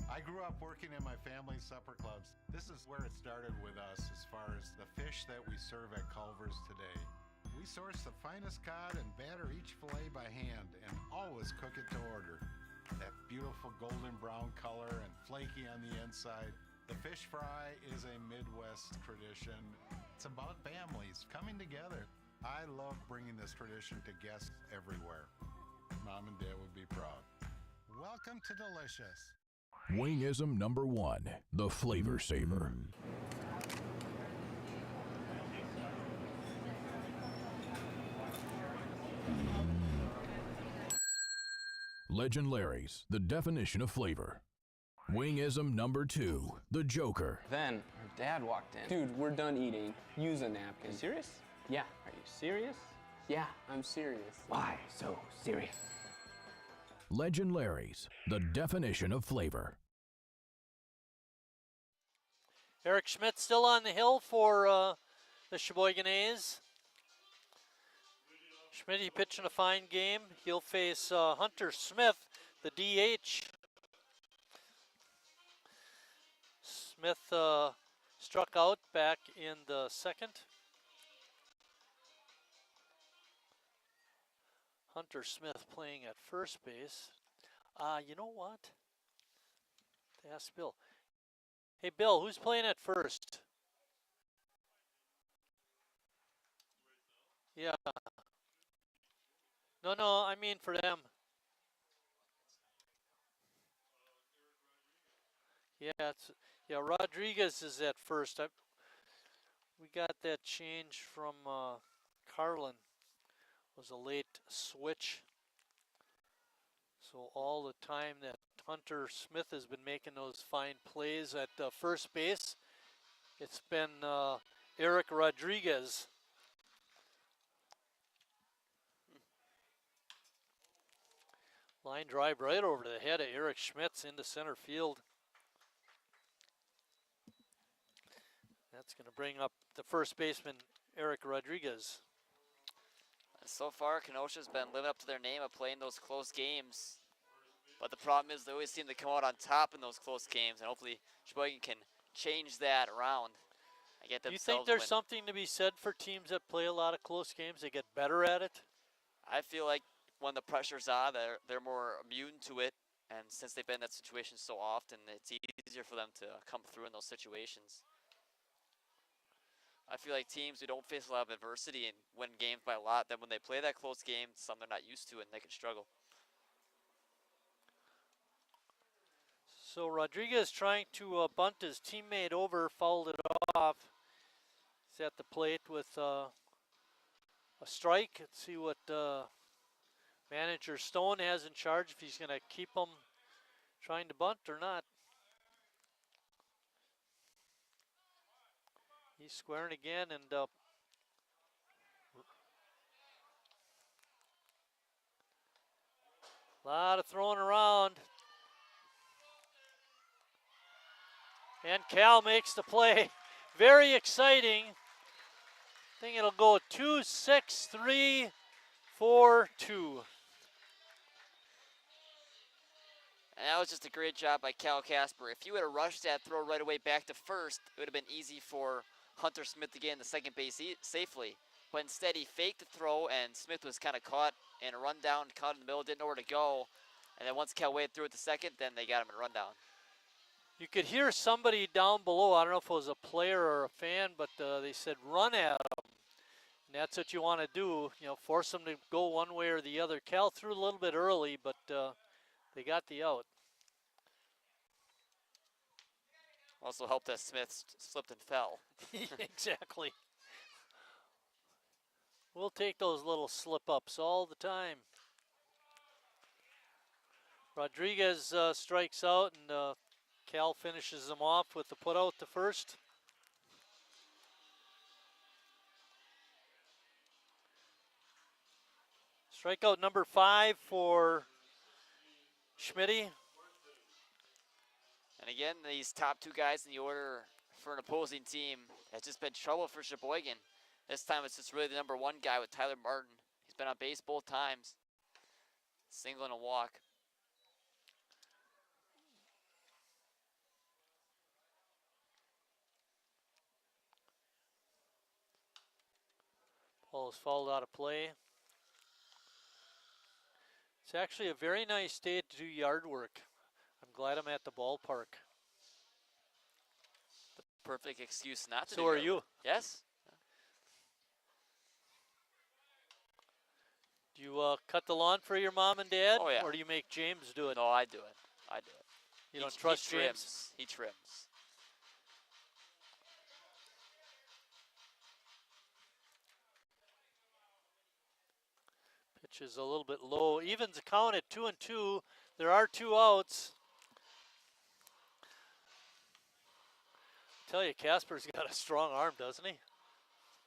I grew up working in my family's supper clubs. This is where it started with us as far as the fish that we serve at Culver's today. We source the finest cod and batter each fillet by hand and always cook it to order. That beautiful golden brown color and flaky on the inside. The fish fry is a Midwest tradition. It's about families coming together. I love bringing this tradition to guests everywhere. Mom and Dad would be proud. Welcome to Delicious. Wingism number 1, the Flavor Saver. Legend Larry's, the definition of flavor. Wingism number 2, the Joker. Then her dad walked in. Dude, we're done eating. Use a napkin. Serious? Yeah. Are you serious? Yeah, I'm serious. Why so serious? Legend Larry's, the definition of flavor. Eric Schmidt still on the hill for the Sheboygan A's. Schmidt pitching a fine game. He'll face Hunter Smith, the DH. Smith struck out back in the second. Hunter Smith playing at first base. You know what? Ask Bill. Hey, Bill, who's playing at first? Yeah. No, I mean for them. Yeah, Rodriguez is at first. We got that change from Carlin. It was a late switch. So all the time that Hunter Smith has been making those fine plays at first base, it's been Eric Rodriguez. Line drive right over the head of Eric Schmitz into center field. That's going to bring up the first baseman, Eric Rodriguez. So far, Kenosha's been living up to their name of playing those close games. But the problem is they always seem to come out on top in those close games, and hopefully Sheboygan can change that around. Do you think there's something to be said for teams that play a lot of close games? They get better at it? I feel like when the pressure's on, they're more immune to it. And since they've been in that situation so often, it's easier for them to come through in those situations. I feel like teams who don't face a lot of adversity and win games by a lot, then when they play that close game, it's something they're not used to and they can struggle. So Rodriguez trying to bunt his teammate over, fouled it off. He's at the plate with a strike. Let's see what manager Stone has in charge, if he's going to keep him trying to bunt or not. He's squaring again, and a lot of throwing around. And Cal makes the play. Very exciting. I think it'll go 2-6-3-4-2. And that was just a great job by Cal Casper. If you would have rushed that throw right away back to first, it would have been easy for Hunter Smith to get in the second base safely. But instead, he faked the throw, and Smith was kind of caught and a rundown, caught in the middle, didn't know where to go. And then once Cal waited through it the second, then they got him in a rundown. You could hear somebody down below, I don't know if it was a player or a fan, but they said run at them. And that's what you want to do, you know, force them to go one way or the other. Cal threw a little bit early, but they got the out. Also helped that Smith slipped and fell. Exactly. We'll take those little slip-ups all the time. Rodriguez strikes out, and Cal finishes them off with the put-out to first. Strikeout number 5 for Schmitty. And again, these top two guys in the order for an opposing team has just been trouble for Sheboygan. This time it's just really the number 1 guy with Tyler Martin. He's been on base both times. Single and a walk. Ball is fouled out of play. It's actually a very nice day to do yard work. I'm glad I'm at the ballpark. The perfect excuse not to do So are yard you. work. Yes. Do you cut the lawn for your mom and dad? Oh, yeah. Or do you make James do it? No, I do it. I do it. You don't trust he James? trims. He trims. Pitch is a little bit low. Evens the count at 2-2. There are 2 outs. I tell you, Casper's got a strong arm, doesn't he?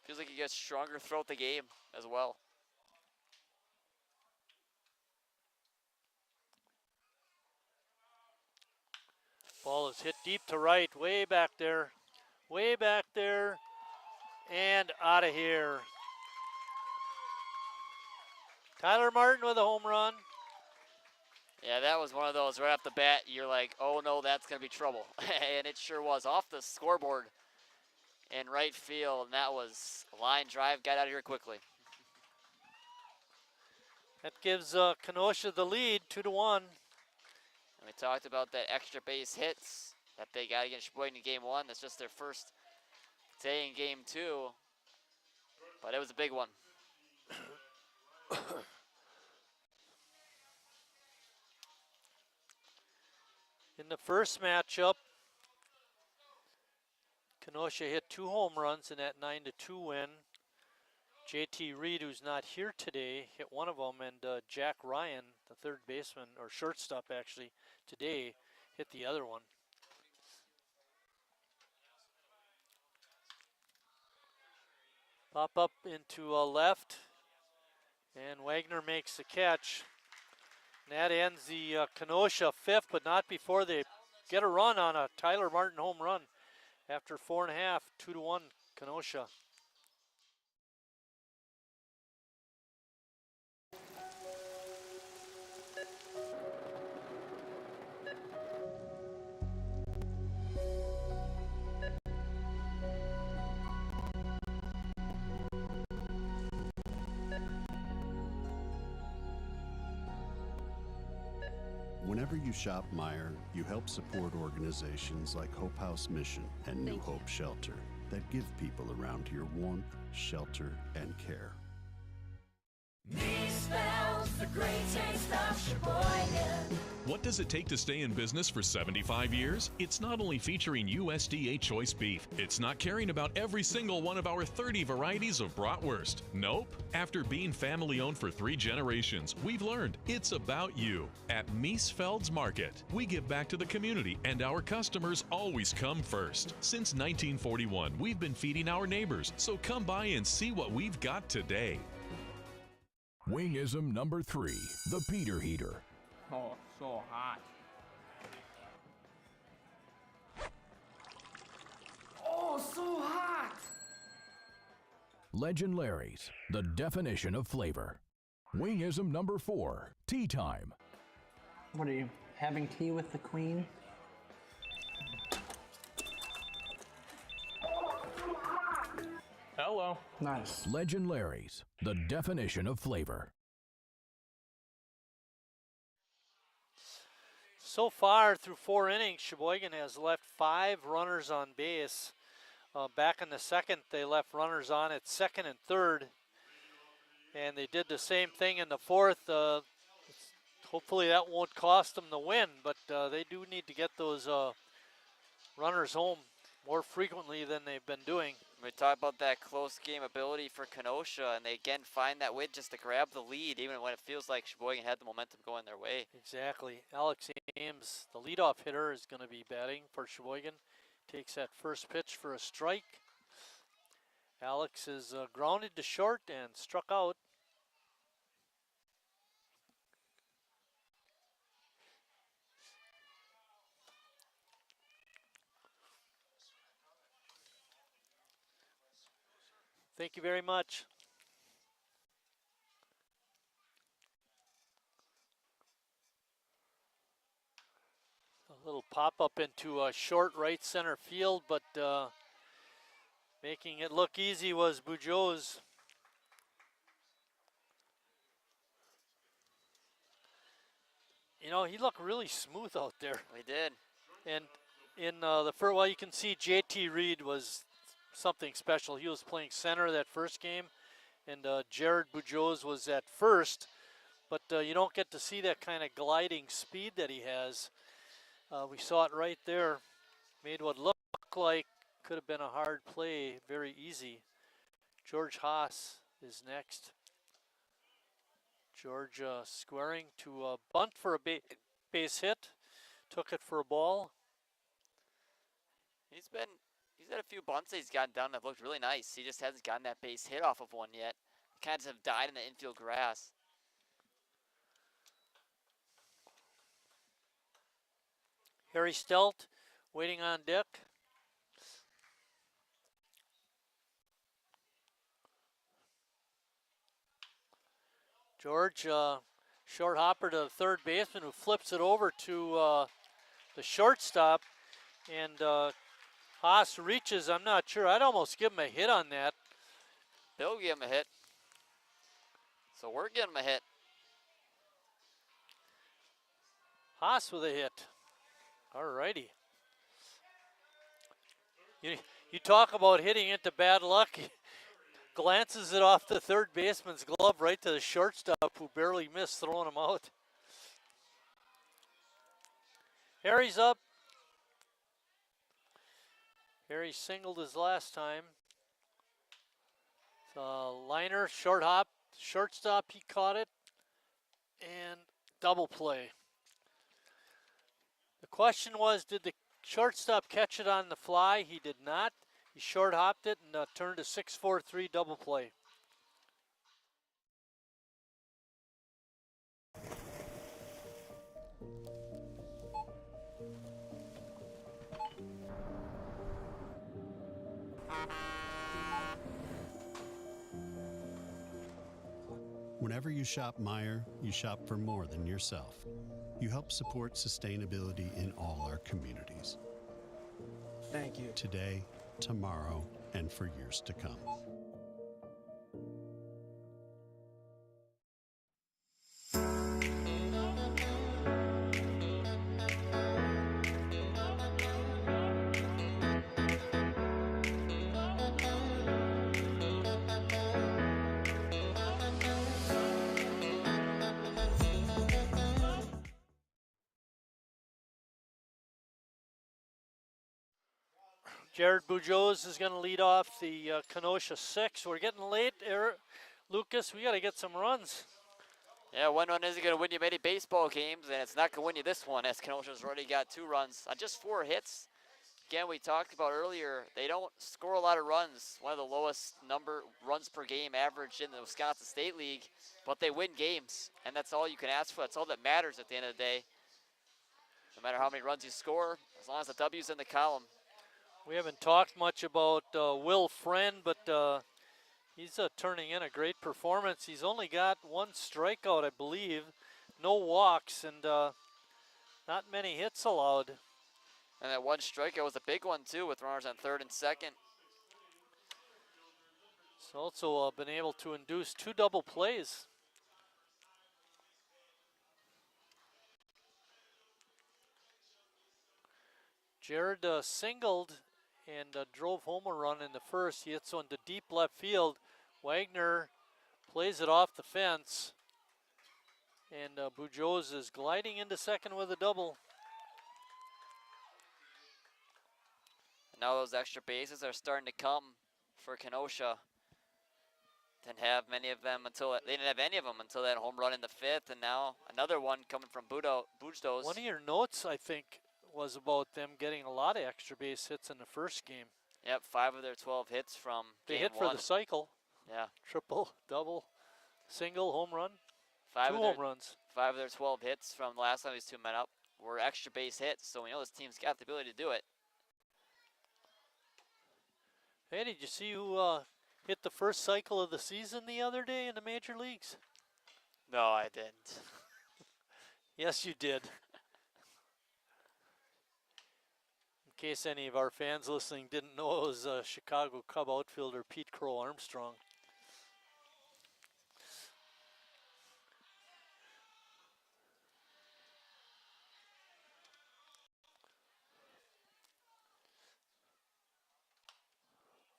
Feels like he gets stronger throughout the game as well. Ball is hit deep to right, way back there, and out of here. Tyler Martin with a home run. Yeah, that was one of those right off the bat. You're like, oh no, that's going to be trouble. And it sure was. Off the scoreboard in right field, and that was a line drive. Got out of here quickly. That gives Kenosha the lead, 2-1. And we talked about that extra base hits that they got against Sheboygan in game 1. That's just their first day in game 2. But it was a big one. In the first matchup, Kenosha hit 2 home runs in that 9-2 win. JT Reed, who's not here today, hit one of them, and Jack Ryan, the third baseman, or shortstop actually, today, hit the other one. Pop up into left, and Wagner makes the catch. And that ends the Kenosha 5th, but not before they get a run on a Tyler Martin home run. After 4.5, 2-1 Kenosha. Whenever you shop Meijer, you help support organizations like Hope House Mission and New Hope Shelter that give people around here warmth, shelter, and care. Me spells the great taste of Sheboygan. What does it take to stay in business for 75 years? It's not only featuring USDA choice beef, it's not caring about every single one of our 30 varieties of bratwurst. Nope. After being family owned for 3 generations, we've learned it's about you. At Miesfeld's Market, we give back to the community and our customers always come first. Since 1941, we've been feeding our neighbors, so come by and see what we've got today. Wingism number 3, the Peter Heater. Oh, so hot. Oh, so hot! Legend Larry's, the definition of flavor. Wingism number 4, tea time. What are you, having tea with the queen? Hello. Nice. Legend Larry's, the definition of flavor. So far through 4 innings, Sheboygan has left 5 runners on base. Back in the second, they left runners on at second and third. And they did the same thing in the fourth. Hopefully that won't cost them the win, but they do need to get those runners home more frequently than they've been doing. We talk about that close game ability for Kenosha, and they again find that win just to grab the lead, even when it feels like Sheboygan had the momentum going their way. Exactly. Alex Ames, the leadoff hitter, is going to be batting for Sheboygan. Takes that first pitch for a strike. Alex is grounded to short and struck out. Thank you very much. A little pop-up into a short right center field, but making it look easy was Bujo's. You know, he looked really smooth out there. We did. And in the first, well, you can see JT Reed was something special. He was playing center that first game, and Jared Bujo's was at first, but you don't get to see that kind of gliding speed that he has. We saw it right there. Made what looked like could have been a hard play very easy. George Haas is next. George squaring to a bunt for a base hit. Took it for a ball. He's had a few bunts that he's gotten down that looked really nice. He just hasn't gotten that base hit off of one yet. Kind of have died in the infield grass. Harry Stelt waiting on deck. George, short hopper to the third baseman, who flips it over to the shortstop. And Haas reaches, I'm not sure. I'd almost give him a hit on that. They'll give him a hit. So we're giving him a hit. Haas with a hit. All righty. You talk about hitting into bad luck. Glances it off the third baseman's glove right to the shortstop, who barely missed throwing him out. Harry's up. Harry singled his last time. Liner, short hop, shortstop, he caught it. And double play. The question was, did the shortstop catch it on the fly? He did not. He short hopped it and turned a 6-4-3 double play. Whenever you shop Meijer, you shop for more than yourself. You help support sustainability in all our communities. Thank you. Today, tomorrow, and for years to come. Jared Bujo's is going to lead off the Kenosha 6. We're getting late, Lucas. We got to get some runs. Yeah, one run isn't going to win you many baseball games, and it's not going to win you this one, as Kenosha's already got 2 runs on just 4 hits. Again, we talked about earlier, they don't score a lot of runs. One of the lowest number runs per game average in the Wisconsin State League, but they win games, and that's all you can ask for. That's all that matters at the end of the day. No matter how many runs you score, as long as the W's in the column. We haven't talked much about Will Friend, but he's turning in a great performance. He's only got 1 strikeout, I believe, no walks, and not many hits allowed. And that 1 strikeout was a big one, too, with runners on third and second. He's also been able to induce 2 double plays. Jared singled and drove home a run in the first. He hits one to deep left field. Wagner plays it off the fence. And Bujoz is gliding into second with a double. Now those extra bases are starting to come for Kenosha. Didn't have many of them until they didn't have any of them until that home run in the fifth, and now another one coming from Bujdos. One of your notes, I think, was about them getting a lot of extra base hits in the first game. Yep, 5 of their 12 hits from They game hit one. for the cycle. Yeah. Triple, double, single, home run. 5 Two of their, home runs. 5 of their 12 hits from the last time these two met up were extra base hits, so we know this team's got the ability to do it. Hey, did you see who hit the first cycle of the season the other day in the major leagues? No, I didn't. Yes, you did. In case any of our fans listening didn't know, it was Chicago Cub outfielder Pete Crow Armstrong.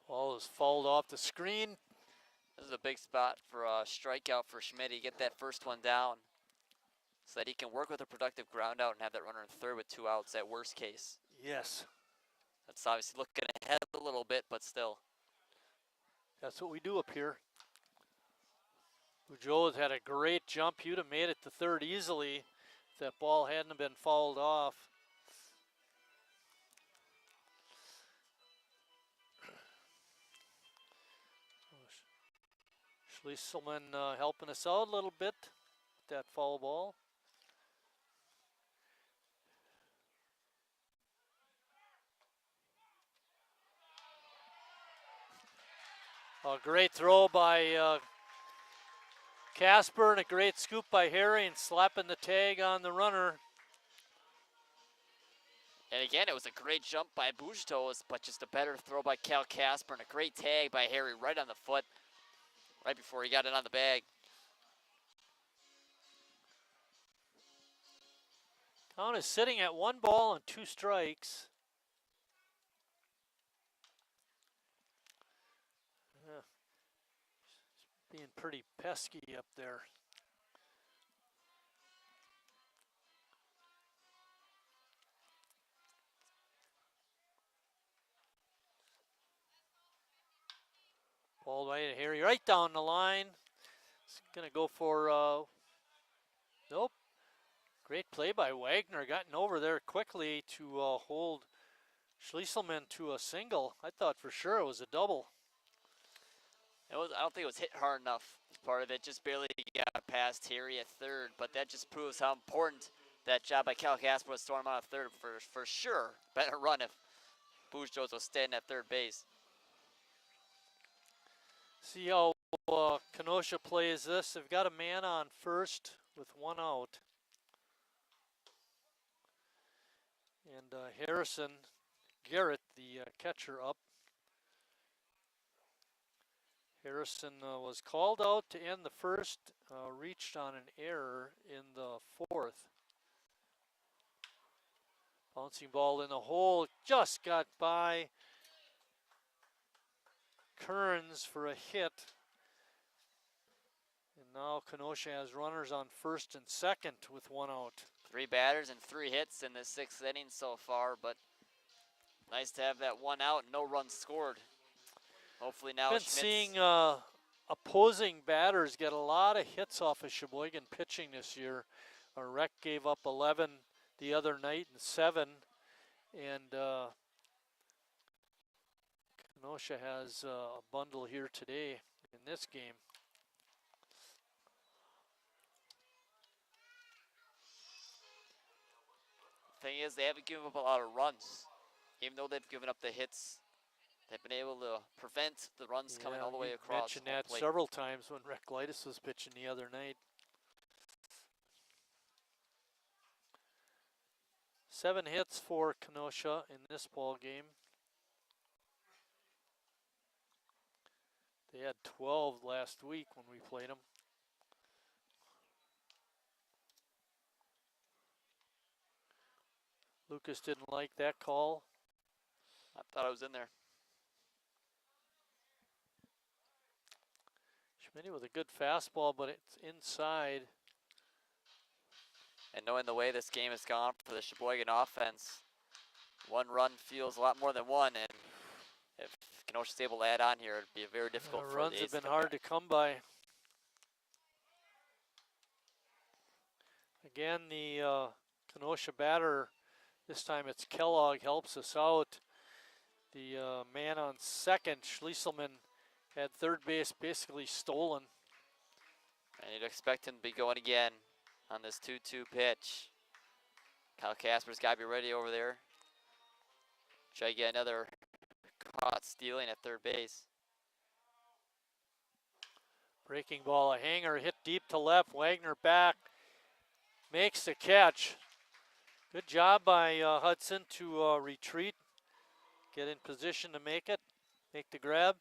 Ball is fouled off the screen. This is a big spot for a strikeout for Schmidt. Get that first one down so that he can work with a productive ground out and have that runner in third with 2 outs at worst case. Yes. That's obviously looking ahead a little bit, but still. That's what we do up here. Bujo's had a great jump. He'd have made it to third easily if that ball hadn't been fouled off. Schlieselman helping us out a little bit with that foul ball. A great throw by Casper and a great scoop by Harry and slapping the tag on the runner. And again, it was a great jump by Bujdos, but just a better throw by Cal Casper and a great tag by Harry right on the foot, right before he got it on the bag. Count is sitting at 1 ball and 2 strikes. Yeah. Being pretty pesky up there. Ball right at Harry, right down the line. It's gonna go for, nope. Great play by Wagner, gotten over there quickly to hold Schlieselman to a single. I thought for sure it was a double. I don't think it was hit hard enough. Part of it just barely got past Harry at third, but that just proves how important that job by Cal Casper was throwing him out of third for sure. Better run if Bujdos was standing at third base. See how Kenosha plays this. They've got a man on first with 1 out. And Harrison Garrett, the catcher, up. Harrison was called out to end the first, reached on an error in the fourth. Bouncing ball in the hole, just got by Kearns for a hit. And now Kenosha has runners on first and second with 1 out. 3 batters and 3 hits in the 6th inning so far, but nice to have that 1 out and no runs scored. Hopefully now Been Schmitz. seeing opposing batters get a lot of hits off of Sheboygan pitching this year. Rec gave up 11 the other night and 7, and Kenosha has a bundle here today in this game. Thing is, they haven't given up a lot of runs. Even though they've given up the hits, they've been able to prevent the runs coming all the way across. Mentioned that plate. several times when Reclitus was pitching the other night. 7 hits for Kenosha in this ball game. They had 12 last week when we played them. Lucas didn't like that call. I thought I was in there. Schmidt with a good fastball, but it's inside. And knowing the way this game has gone for the Sheboygan offense, 1 run feels a lot more than one, and if Kenosha's able to add on here, it'd be very difficult for the Runs A's have been come hard back. to come by. Again, the Kenosha batter, this time it's Kellogg, helps us out. The man on second, Schlieselman, had third base basically stolen. And you'd expect him to be going again on this 2-2 pitch. Kyle Casper's got to be ready over there. Try to get another caught stealing at third base. Breaking ball, a hanger hit deep to left. Wagner back, makes the catch. Good job by Hudson to retreat, get in position to make it, make the grab.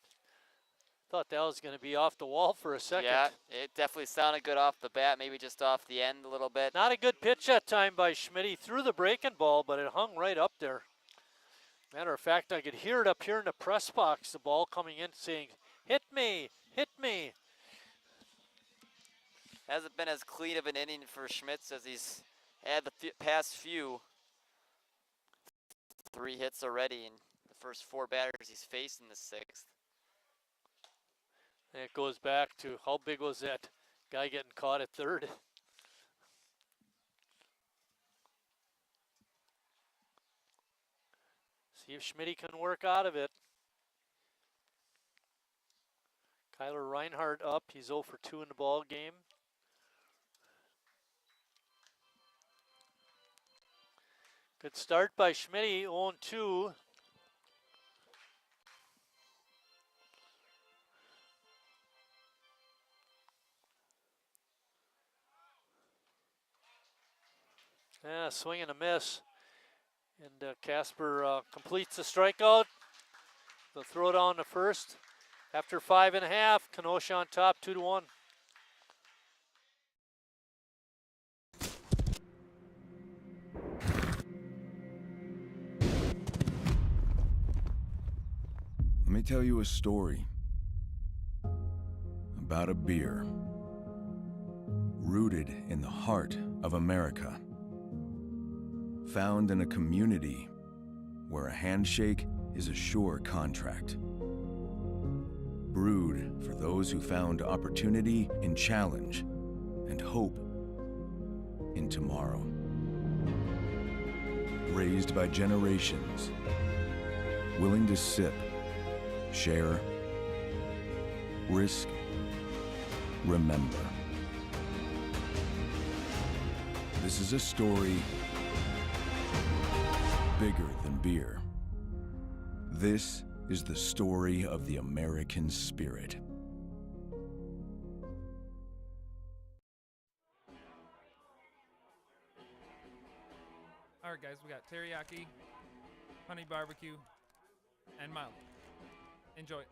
Thought that was going to be off the wall for a second. Yeah, it definitely sounded good off the bat, maybe just off the end a little bit. Not a good pitch that time by Schmidt. He threw the breaking ball, but it hung right up there. Matter of fact, I could hear it up here in the press box, the ball coming in saying, hit me, hit me. Hasn't been as clean of an inning for Schmitz as he's had the past few. 3 hits already in the first 4 batters he's faced in the 6th. And it goes back to how big was that guy getting caught at third? See if Schmidt can work out of it. Kyler Reinhardt up. He's 0 for 2 in the ball game. Good start by Schmidt, 0-2. Yeah, swing and a miss. And Casper completes the strikeout. They'll throw it on to first. After 5.5, Kenosha on top, 2-1. Let me tell you a story about a beer rooted in the heart of America, found in a community where a handshake is a sure contract, brewed for those who found opportunity in challenge and hope in tomorrow, raised by generations, willing to sip, share, risk, remember. This is a story bigger than beer. This is the story of the American spirit. All right, guys, we got teriyaki, honey barbecue, and mild. Enjoy.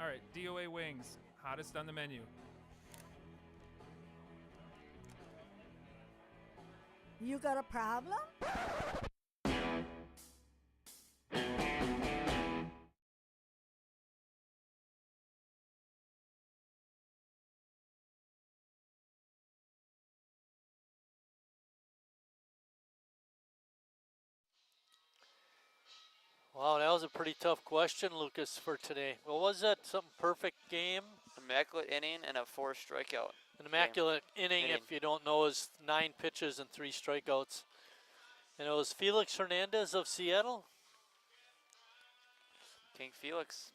All right, DOA wings, hottest on the menu. You got a problem? Wow, that was a pretty tough question, Lucas, for today. What was that? Some perfect game? Immaculate inning and a 4 strikeout. An immaculate inning, if you don't know, is 9 pitches and 3 strikeouts. And it was Felix Hernandez of Seattle. King Felix.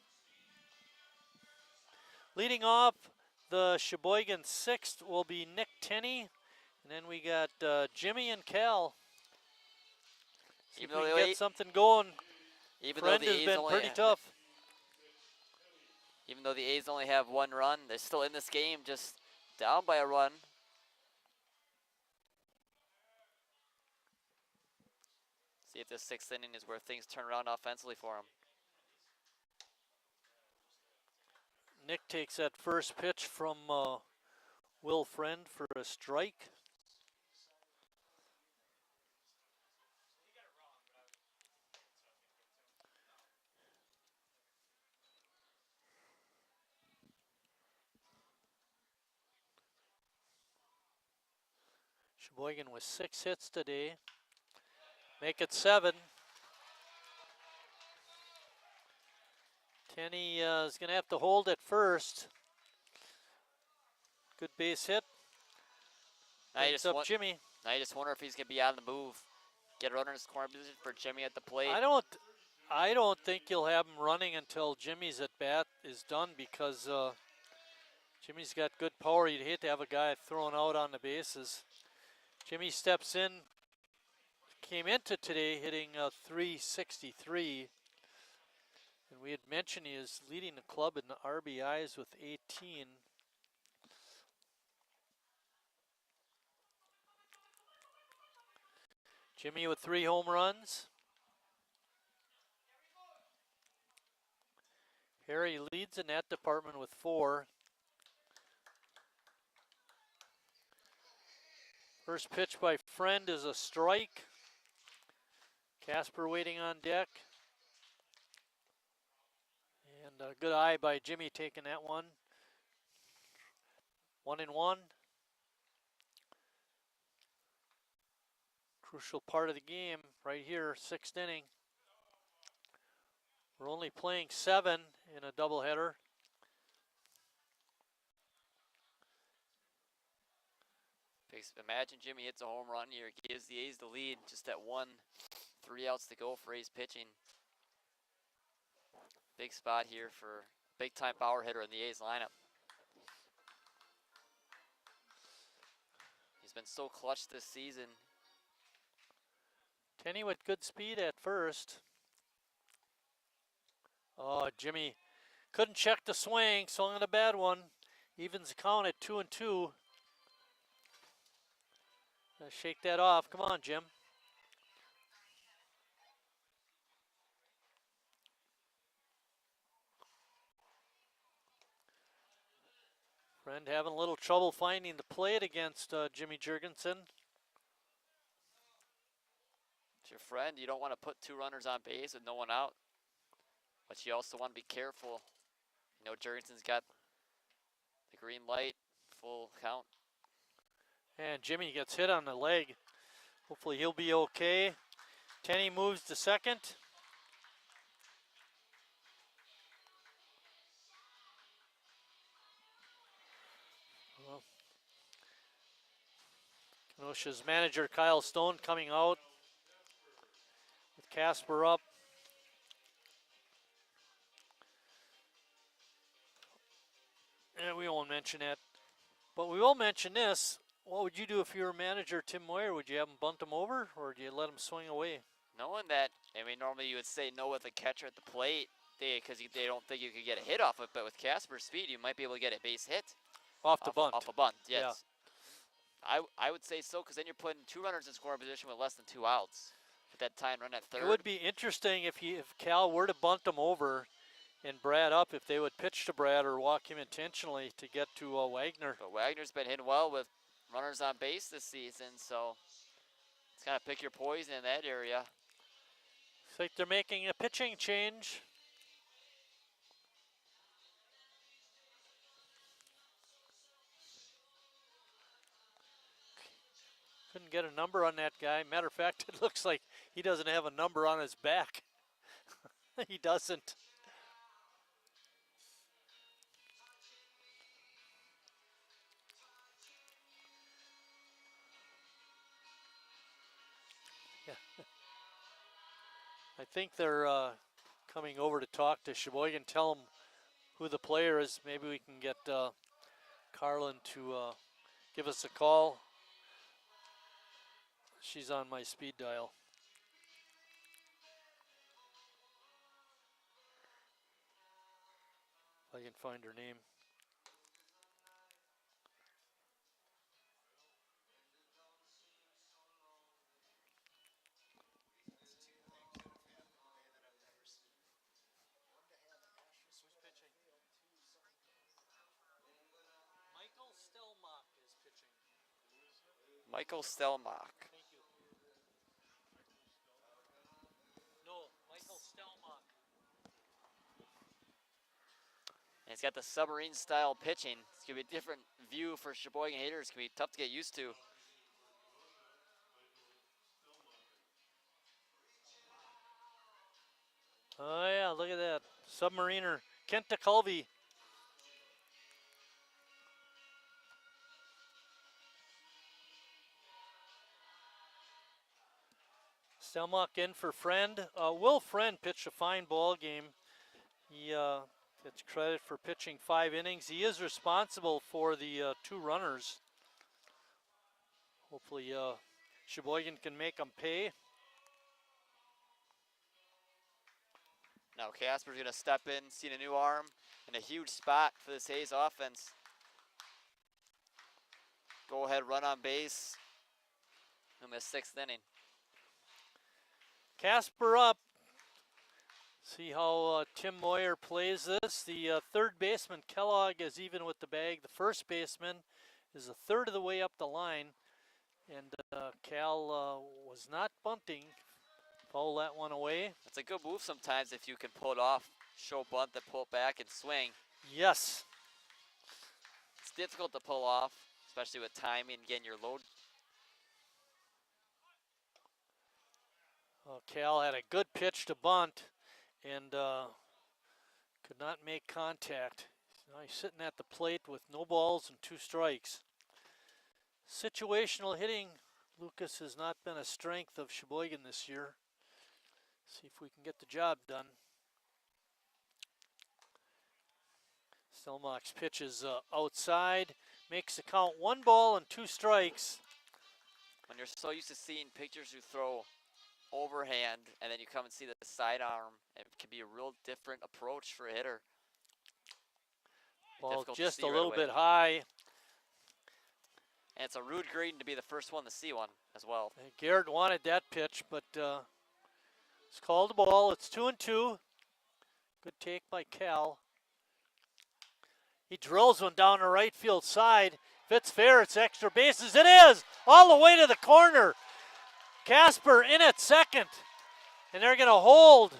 Leading off the Sheboygan 6th will be Nick Tenney. And then we got Jimmy and Cal. See if we can get something going. Even Friend though the has A's been only pretty tough. Even though the A's only have 1 run, they're still in this game, just down by a run. See if this 6th inning is where things turn around offensively for them. Nick takes that first pitch from Will Friend for a strike. Sheboygan with 6 hits today. Make it 7. Tenney is going to have to hold at first. Good base hit. Brings up Jimmy. Now you just wonder if he's going to be on the move. Get a runner in scoring position for Jimmy at the plate. I don't think you'll have him running until Jimmy's at bat is done, because Jimmy's got good power. You'd hate to have a guy thrown out on the bases. Jimmy steps in. Came into today hitting 363. And we had mentioned he is leading the club in the RBIs with 18. Jimmy with 3 home runs. Harry leads in that department with 4. First pitch by Friend is a strike. Casper waiting on deck. And a good eye by Jimmy taking that one. 1-1. Crucial part of the game right here, 6th inning. We're only playing 7 in a doubleheader. Imagine Jimmy hits a home run here, gives the A's the lead, just at 1, 3 outs to go for A's pitching. Big spot here for big time power hitter in the A's lineup. He's been so clutch this season. Tenney with good speed at first. Oh, Jimmy couldn't check the swing, swung on a bad one. Evens the count at 2-2. Shake that off. Come on, Jim. Friend having a little trouble finding the plate against Jimmy Jurgensen. It's your friend. You don't want to put 2 runners on base with no one out. But you also want to be careful. You know, Jurgensen's got the green light, full count. And Jimmy gets hit on the leg. Hopefully he'll be okay. Tenney moves to second. Well, Kenosha's manager Kyle Stone coming out with Casper up. And we won't mention that. But we will mention this. What would you do if you were manager Tim Moyer? Would you have him bunt him over, or do you let him swing away? Knowing that, I mean, normally you would say no with a catcher at the plate, because they don't think you could get a hit off it, but with Casper's speed, you might be able to get a base hit. Off the bunt. Off a bunt, yes. Yeah. I would say so, because then you're putting 2 runners in scoring position with less than 2 outs. At that time, run at third. It would be interesting if Cal were to bunt him over and Brad up, if they would pitch to Brad or walk him intentionally to get to Wagner. But Wagner's been hitting well with runners on base this season, so it's kind of pick your poison in that area. Looks like they're making a pitching change. Couldn't get a number on that guy. Matter of fact, it looks like he doesn't have a number on his back. He doesn't. Yeah. I think they're coming over to talk to Sheboygan, tell them who the player is. Maybe we can get Carlin to give us a call. She's on my speed dial. If I can find her name. Michael Stelmach Michael Stelmach. No, Michael Stelmach. And he's got the submarine style pitching. It's going to be a different view for Sheboygan hitters. It's going to be tough to get used to. Oh yeah, look at that. Submariner, Kenta Culvey. Stelmach in for Friend. Will Friend pitched a fine ball game. He gets credit for pitching 5 innings. He is responsible for the 2 runners. Hopefully Sheboygan can make them pay. Now Casper's going to step in, seeing a new arm, and a huge spot for this Hayes offense. Go ahead, run on base in the 6th inning. Casper up. See how Tim Moyer plays this. The third baseman, Kellogg, is even with the bag. The first baseman is a third of the way up the line. And Cal was not bunting. Foul that one away. It's a good move sometimes if you can pull it off. Show bunt, then pull it back and swing. Yes. It's difficult to pull off, especially with timing and getting your load. Cal had a good pitch to bunt and could not make contact. Now he's sitting at the plate with no balls and 2 strikes. Situational hitting, Lucas, has not been a strength of Sheboygan this year. See if we can get the job done. Stelmach's pitch is outside, makes the count 1 ball and 2 strikes. When you're so used to seeing pitchers who throw overhand and then you come and see the sidearm, it can be a real different approach for a hitter. Ball Difficult to just see a right little away. bit high. And it's a rude greeting to be the first one to see one as well. And Garrett wanted that pitch, but it's called a ball. It's 2-2. Good take by Cal. He drills one down the right field side. If it's fair, it's extra bases. It is! All the way to the corner. Casper in at second. And they're going to hold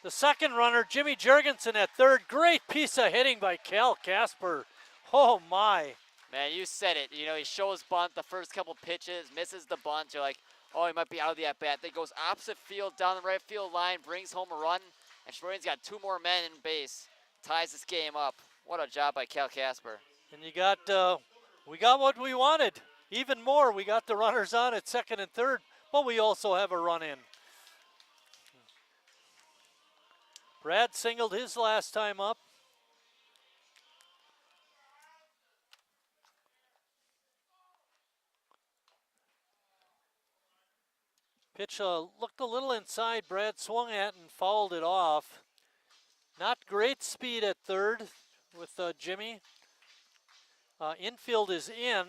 the second runner, Jimmy Jurgensen, at third. Great piece of hitting by Cal Casper. Oh, my. Man, you said it. You know, he shows bunt the first couple pitches, misses the bunt. You're like, oh, he might be out of the at-bat. Then goes opposite field, down the right field line, brings home a run. And Sheboygan's got 2 more men in base. Ties this game up. What a job by Cal Casper. And you got, we got what we wanted. Even more, we got the runners on at second and third, but we also have a run in. Brad singled his last time up. Pitch looked a little inside. Brad swung at and fouled it off. Not great speed at third with Jimmy. Infield is in.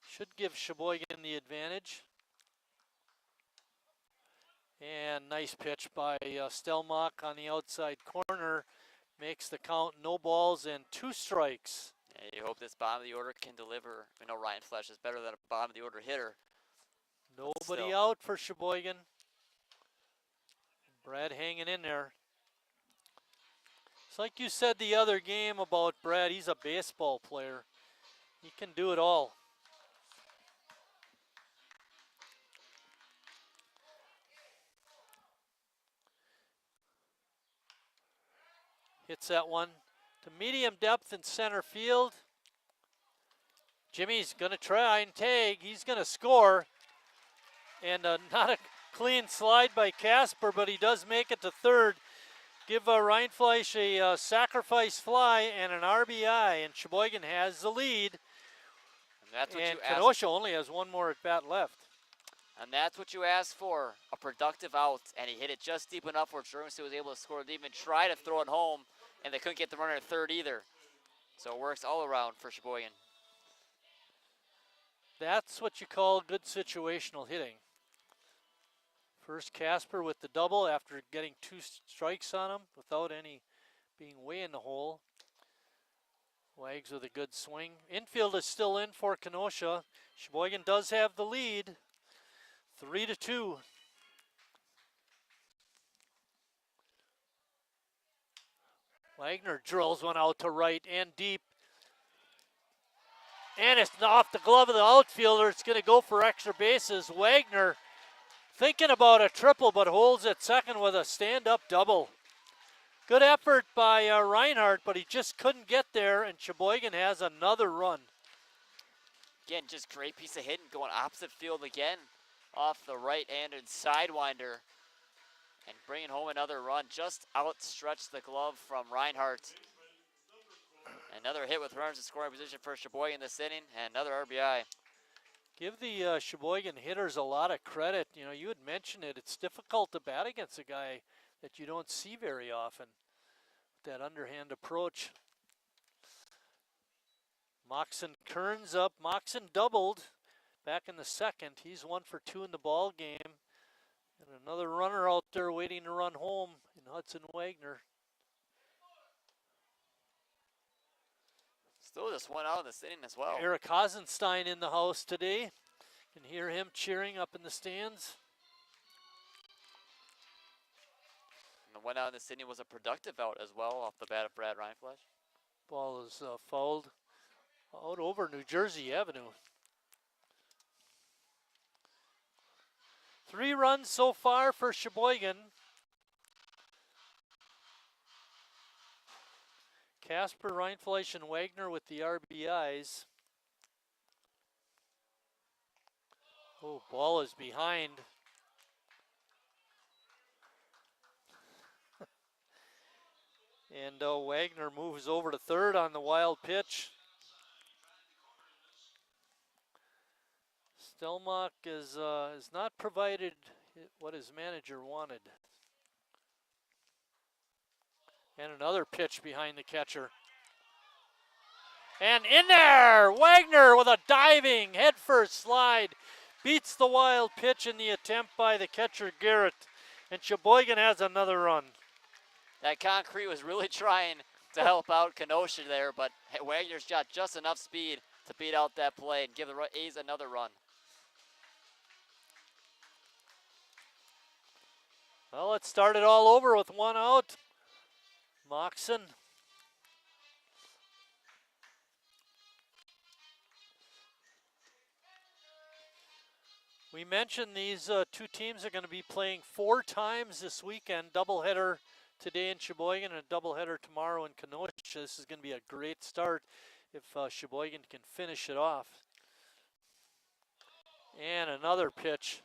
Should give Sheboygan the advantage. And nice pitch by Stelmach on the outside corner. Makes the count no balls and 2 strikes. And you hope this bottom of the order can deliver. I know Ryan Flesh is better than a bottom of the order hitter. Nobody out for Sheboygan. Brad hanging in there. It's like you said the other game about Brad. He's a baseball player. He can do it all. Hits that one to medium depth in center field. Jimmy's going to try and tag. He's going to score. And not a clean slide by Casper, but he does make it to third. Give Ryan Fleisch a sacrifice fly and an RBI, and Sheboygan has the lead. And that's what and you Kenosha only has 1 more at bat left. And that's what you asked for, a productive out. And he hit it just deep enough where Jurgensen was able to score. They even try to throw it home, and they couldn't get the runner at third either. So it works all around for Sheboygan. That's what you call good situational hitting. First Casper with the double after getting 2 strikes on him without any being way in the hole. Wags with a good swing. Infield is still in for Kenosha. Sheboygan does have the lead, 3-2. Wagner drills one out to right and deep. And it's off the glove of the outfielder. It's going to go for extra bases. Wagner thinking about a triple, but holds at second with a stand-up double. Good effort by Reinhardt, but he just couldn't get there, and Sheboygan has another run. Again, just great piece of hitting, going opposite field again off the right-handed sidewinder and bringing home another run. Just outstretched the glove from Reinhardt. Another hit with runners in scoring position for Sheboygan this inning, and another RBI. Give the Sheboygan hitters a lot of credit. You know, you had mentioned it. It's difficult to bat against a guy that you don't see very often. That underhand approach. Moxon Kearns up. Moxon doubled back in the second. He's 1 for 2 in the ball game. And another runner out there waiting to run home in Hudson Wagner. Still just one out in this inning as well. Eric Hasenstein in the house today. Can hear him cheering up in the stands. And the one out in this inning was a productive out as well off the bat of Brad Reinfleisch. Ball is fouled out over New Jersey Avenue. 3 runs so far for Sheboygan. Casper, Reinfleisch, and Wagner with the RBIs. Oh, ball is behind. And Wagner moves over to third on the wild pitch. Stelmach is not provided what his manager wanted. And another pitch behind the catcher. And in there, Wagner with a diving headfirst slide. Beats the wild pitch in the attempt by the catcher Garrett. And Sheboygan has another run. That concrete was really trying to help out Kenosha there, but Wagner's got just enough speed to beat out that play and give the A's another run. Well, let's start it all over with 1 out. Moxon. We mentioned these 2 teams are going to be playing 4 times this weekend. Doubleheader today in Sheboygan and a doubleheader tomorrow in Kenosha. This is going to be a great start if Sheboygan can finish it off. And another pitch.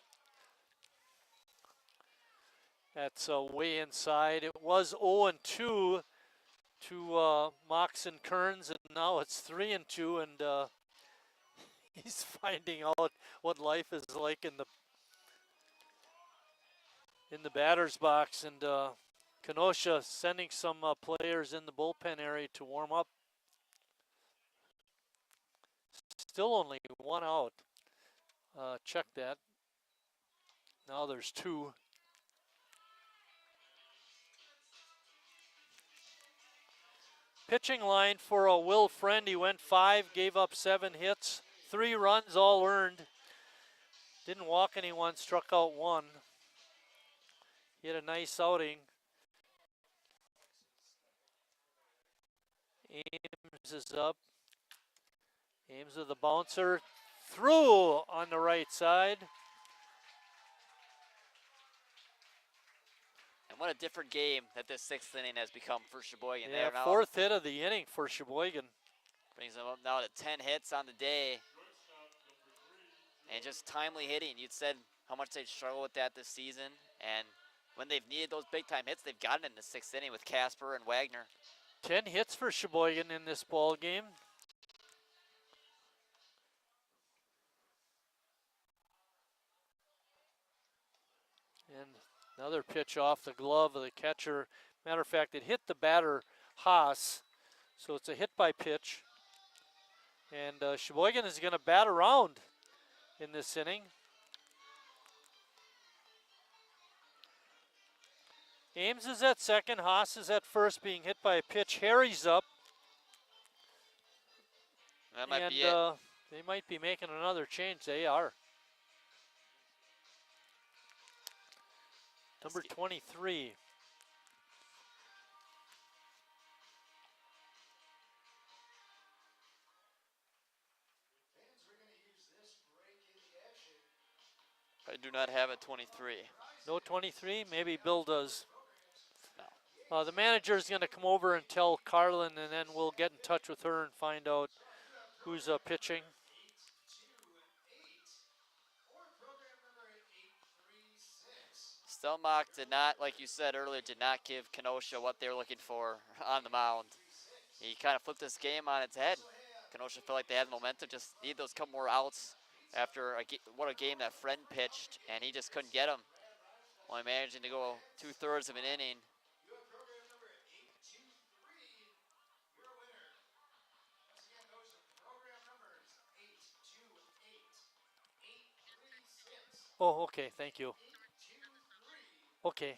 That's way inside. It was 0-2 to Moxon Kearns, and now it's 3-2, and he's finding out what life is like in the batter's box, and Kenosha sending some players in the bullpen area to warm up. Still only 1 out. Check that. Now there's 2. Pitching line for Will Friend. He went 5, gave up 7 hits, 3 runs all earned. Didn't walk anyone, struck out 1. He had a nice outing. Ames is up. Ames with the bouncer. Through on the right side. And what a different game that this 6th inning has become for Sheboygan. Yeah, now 4th hit of the inning for Sheboygan. Brings them up now to 10 hits on the day. And just timely hitting. You'd said how much they'd struggle with that this season. And when they've needed those big-time hits, they've gotten in the 6th inning with Casper and Wagner. 10 hits for Sheboygan in this ball game. And another pitch off the glove of the catcher. Matter of fact, it hit the batter, Haas. So it's a hit by pitch. And Sheboygan is going to bat around in this inning. Ames is at second. Haas is at first, being hit by a pitch. Harry's up. That might and be it. they might be making another change. They are. Number 23. I do not have a 23. No 23? Maybe Bill does. No. The manager is going to come over and tell Carlin, and then we'll get in touch with her and find out who's pitching. Stelmach did not, like you said earlier, did not give Kenosha what they were looking for on the mound. He kind of flipped this game on its head. Kenosha felt like they had momentum, just need those couple more outs after what a game that Friend pitched, and he just couldn't get them. Only managing to go 2/3 of an inning. Oh, okay, thank you. Okay.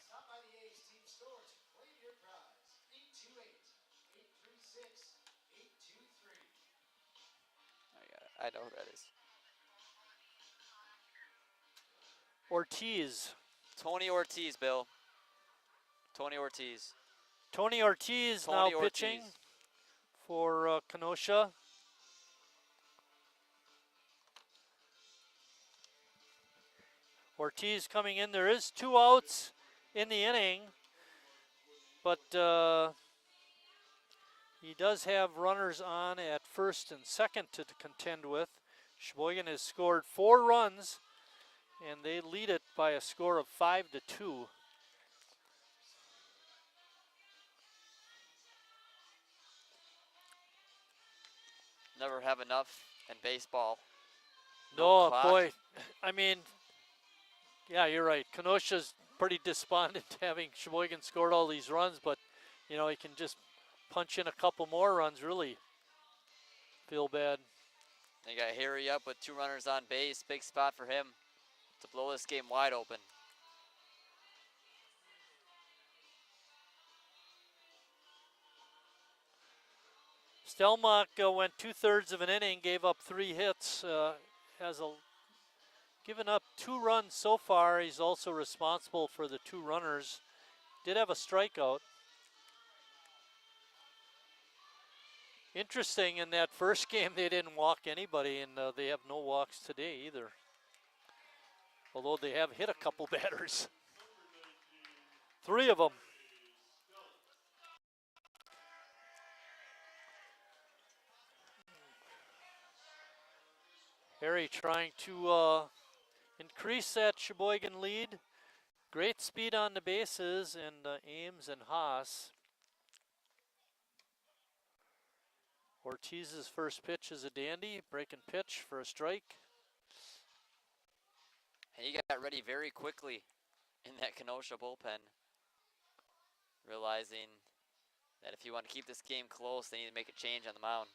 I know who that is. Ortiz. Tony Ortiz, Bill. Tony Ortiz. Tony Ortiz now pitching for Kenosha. Ortiz coming in. There is 2 outs in the inning, but he does have runners on at first and second to contend with. Sheboygan has scored 4 runs, and they lead it by a score of 5-2. Never have enough in baseball. No, clock. boy, I mean, yeah, you're right. Kenosha's pretty despondent having Sheboygan scored all these runs, but, you know, he can just punch in a couple more runs, really feel bad. They got Harry up with 2 runners on base. Big spot for him to blow this game wide open. Stelmach went 2/3 of an inning, gave up 3 hits, given up 2 runs so far. He's also responsible for the 2 runners. Did have a strikeout. Interesting, in that first game they didn't walk anybody, and they have no walks today either. Although they have hit a couple batters. 3 of them. Harry trying to increase that Sheboygan lead. Great speed on the bases, and Ames and Haas. Ortiz's first pitch is a dandy, breaking pitch for a strike. And he got ready very quickly in that Kenosha bullpen, realizing that if you want to keep this game close, they need to make a change on the mound.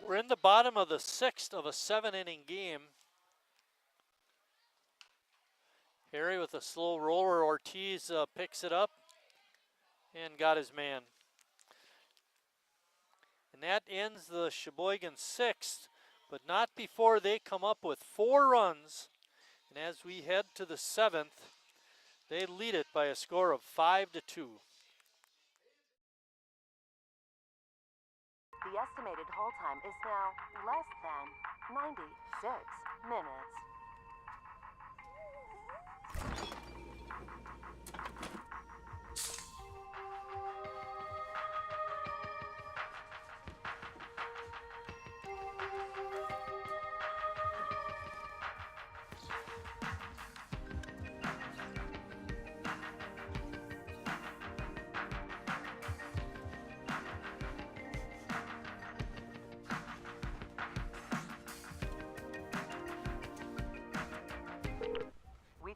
We're in the bottom of the 6th of a 7-inning game. Harry with a slow roller. Ortiz picks it up and got his man. And that ends the Sheboygan 6th, but not before they come up with 4 runs. And as we head to the 7th, they lead it by a score of 5-2. The estimated hold time is now less than 96 minutes.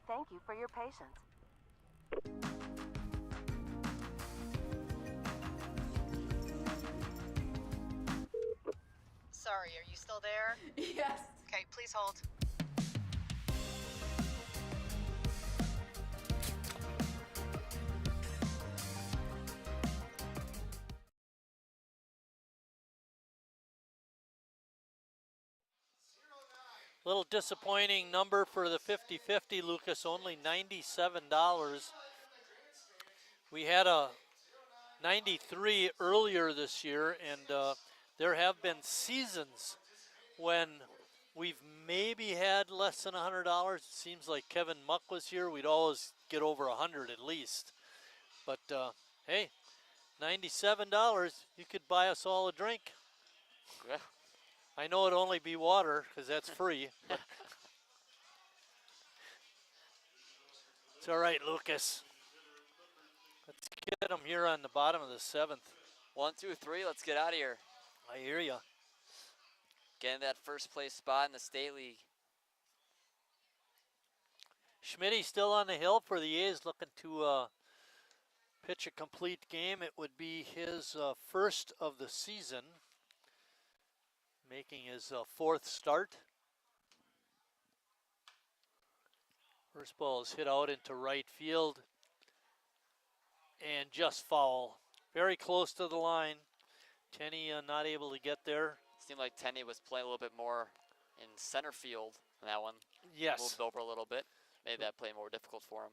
Thank you for your patience. Sorry, are you still there? Yes. Okay, please hold. Little disappointing number for the 50-50, Lucas, only $97. We had a 93 earlier this year, and there have been seasons when we've maybe had less than $100. It seems like Kevin Muck was here, we'd always get over 100 at least. But hey, $97, you could buy us all a drink. Yeah. I know it'd only be water because that's free. But it's all right, Lucas. Let's get them here on the bottom of the 7th. 1, 2, 3. Let's get out of here. I hear ya. Getting that first place spot in the state league. Schmitty still on the hill for the A's, looking to pitch a complete game. It would be his first of the season, making his 4th start. First ball is hit out into right field and just foul. Very close to the line. Tenney not able to get there. Seemed like Tenney was playing a little bit more in center field in that one. Yes. Moved over a little bit. Made that play more difficult for him.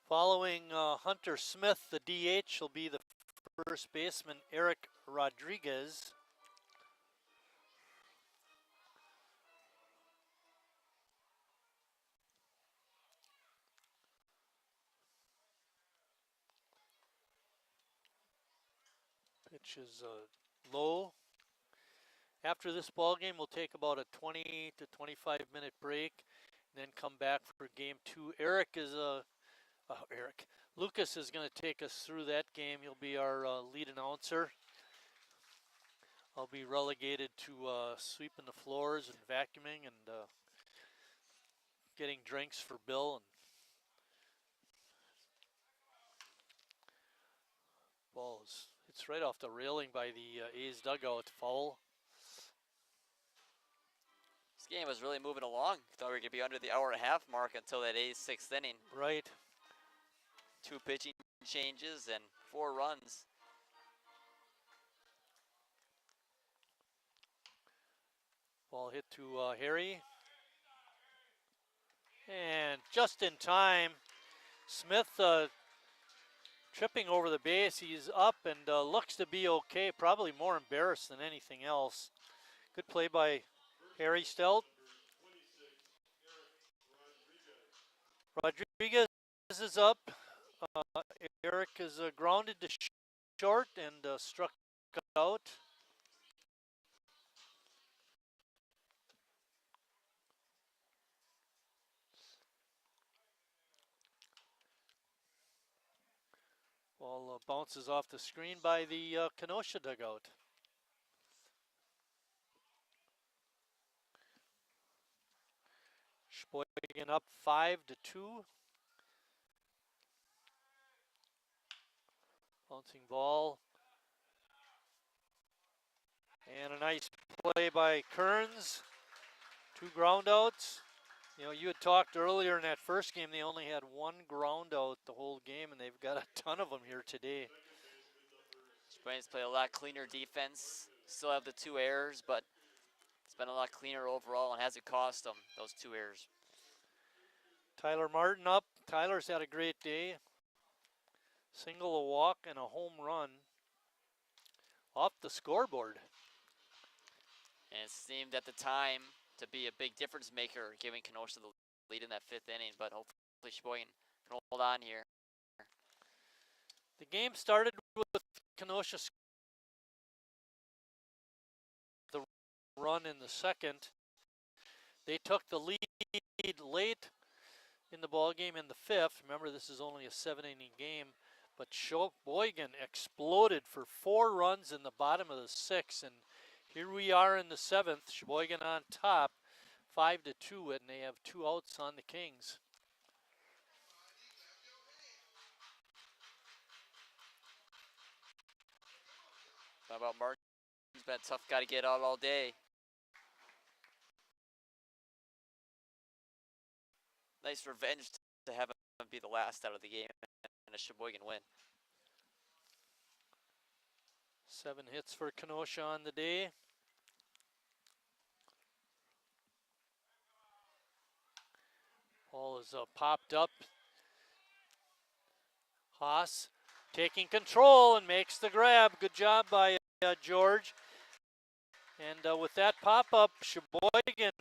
Following Hunter Smith, the DH, will be the first baseman, Eric Rodriguez. Pitch is low. After this ball game, we'll take about a 20 to 25 minute break, and then come back for game 2. Lucas is going to take us through that game. He'll be our lead announcer. I'll be relegated to sweeping the floors and vacuuming and getting drinks for Bill. And ball is, it's right off the railing by the A's dugout. Foul. This game was really moving along. Thought we were going to be under the hour-and-a-half mark until that A's 6th inning. Right. 2 pitching changes and 4 runs. Ball hit to Harry. And just in time, Smith tripping over the base. He's up and looks to be okay. Probably more embarrassed than anything else. Good play by Harry Stout. Rodriguez is up. Eric is grounded to short and struck out. Ball bounces off the screen by the Kenosha dugout. Sheboygan up 5-2. Bouncing ball. And a nice play by Kearns. 2 ground outs. You know, you had talked earlier in that first game, they only had 1 ground out the whole game, and they've got a ton of them here today. Sheboygan's played a lot cleaner defense. Still have the 2 errors, but it's been a lot cleaner overall and hasn't cost them those 2 errors. Tyler Martin up. Tyler's had a great day. Single, a walk, and a home run off the scoreboard. And it seemed at the time to be a big difference maker, giving Kenosha the lead in that 5th inning, but hopefully Sheboygan can hold on here. The game started with Kenosha the run in the 2nd. They took the lead late in the ball game in the 5th. Remember, this is only a 7-inning game, but Sheboygan exploded for 4 runs in the bottom of the 6th, and here we are in the 7th. Sheboygan on top, 5-2, and they have 2 outs on the Kings. How about Martin? He's been a tough guy to get out all day. Nice revenge to have him be the last out of the game and a Sheboygan win. 7 hits for Kenosha on the day. Ball is popped up. Haas taking control and makes the grab. Good job by George. And with that pop-up, Sheboygan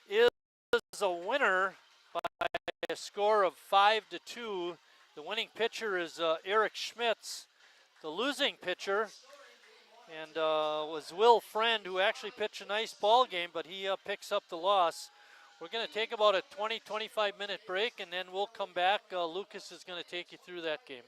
is a winner by a score of 5-2. The winning pitcher is Eric Schmitz. The losing pitcher and was Will Friend, who actually pitched a nice ball game, but he picks up the loss. We're going to take about a 20-25 minute break, and then we'll come back. Lucas is going to take you through that game.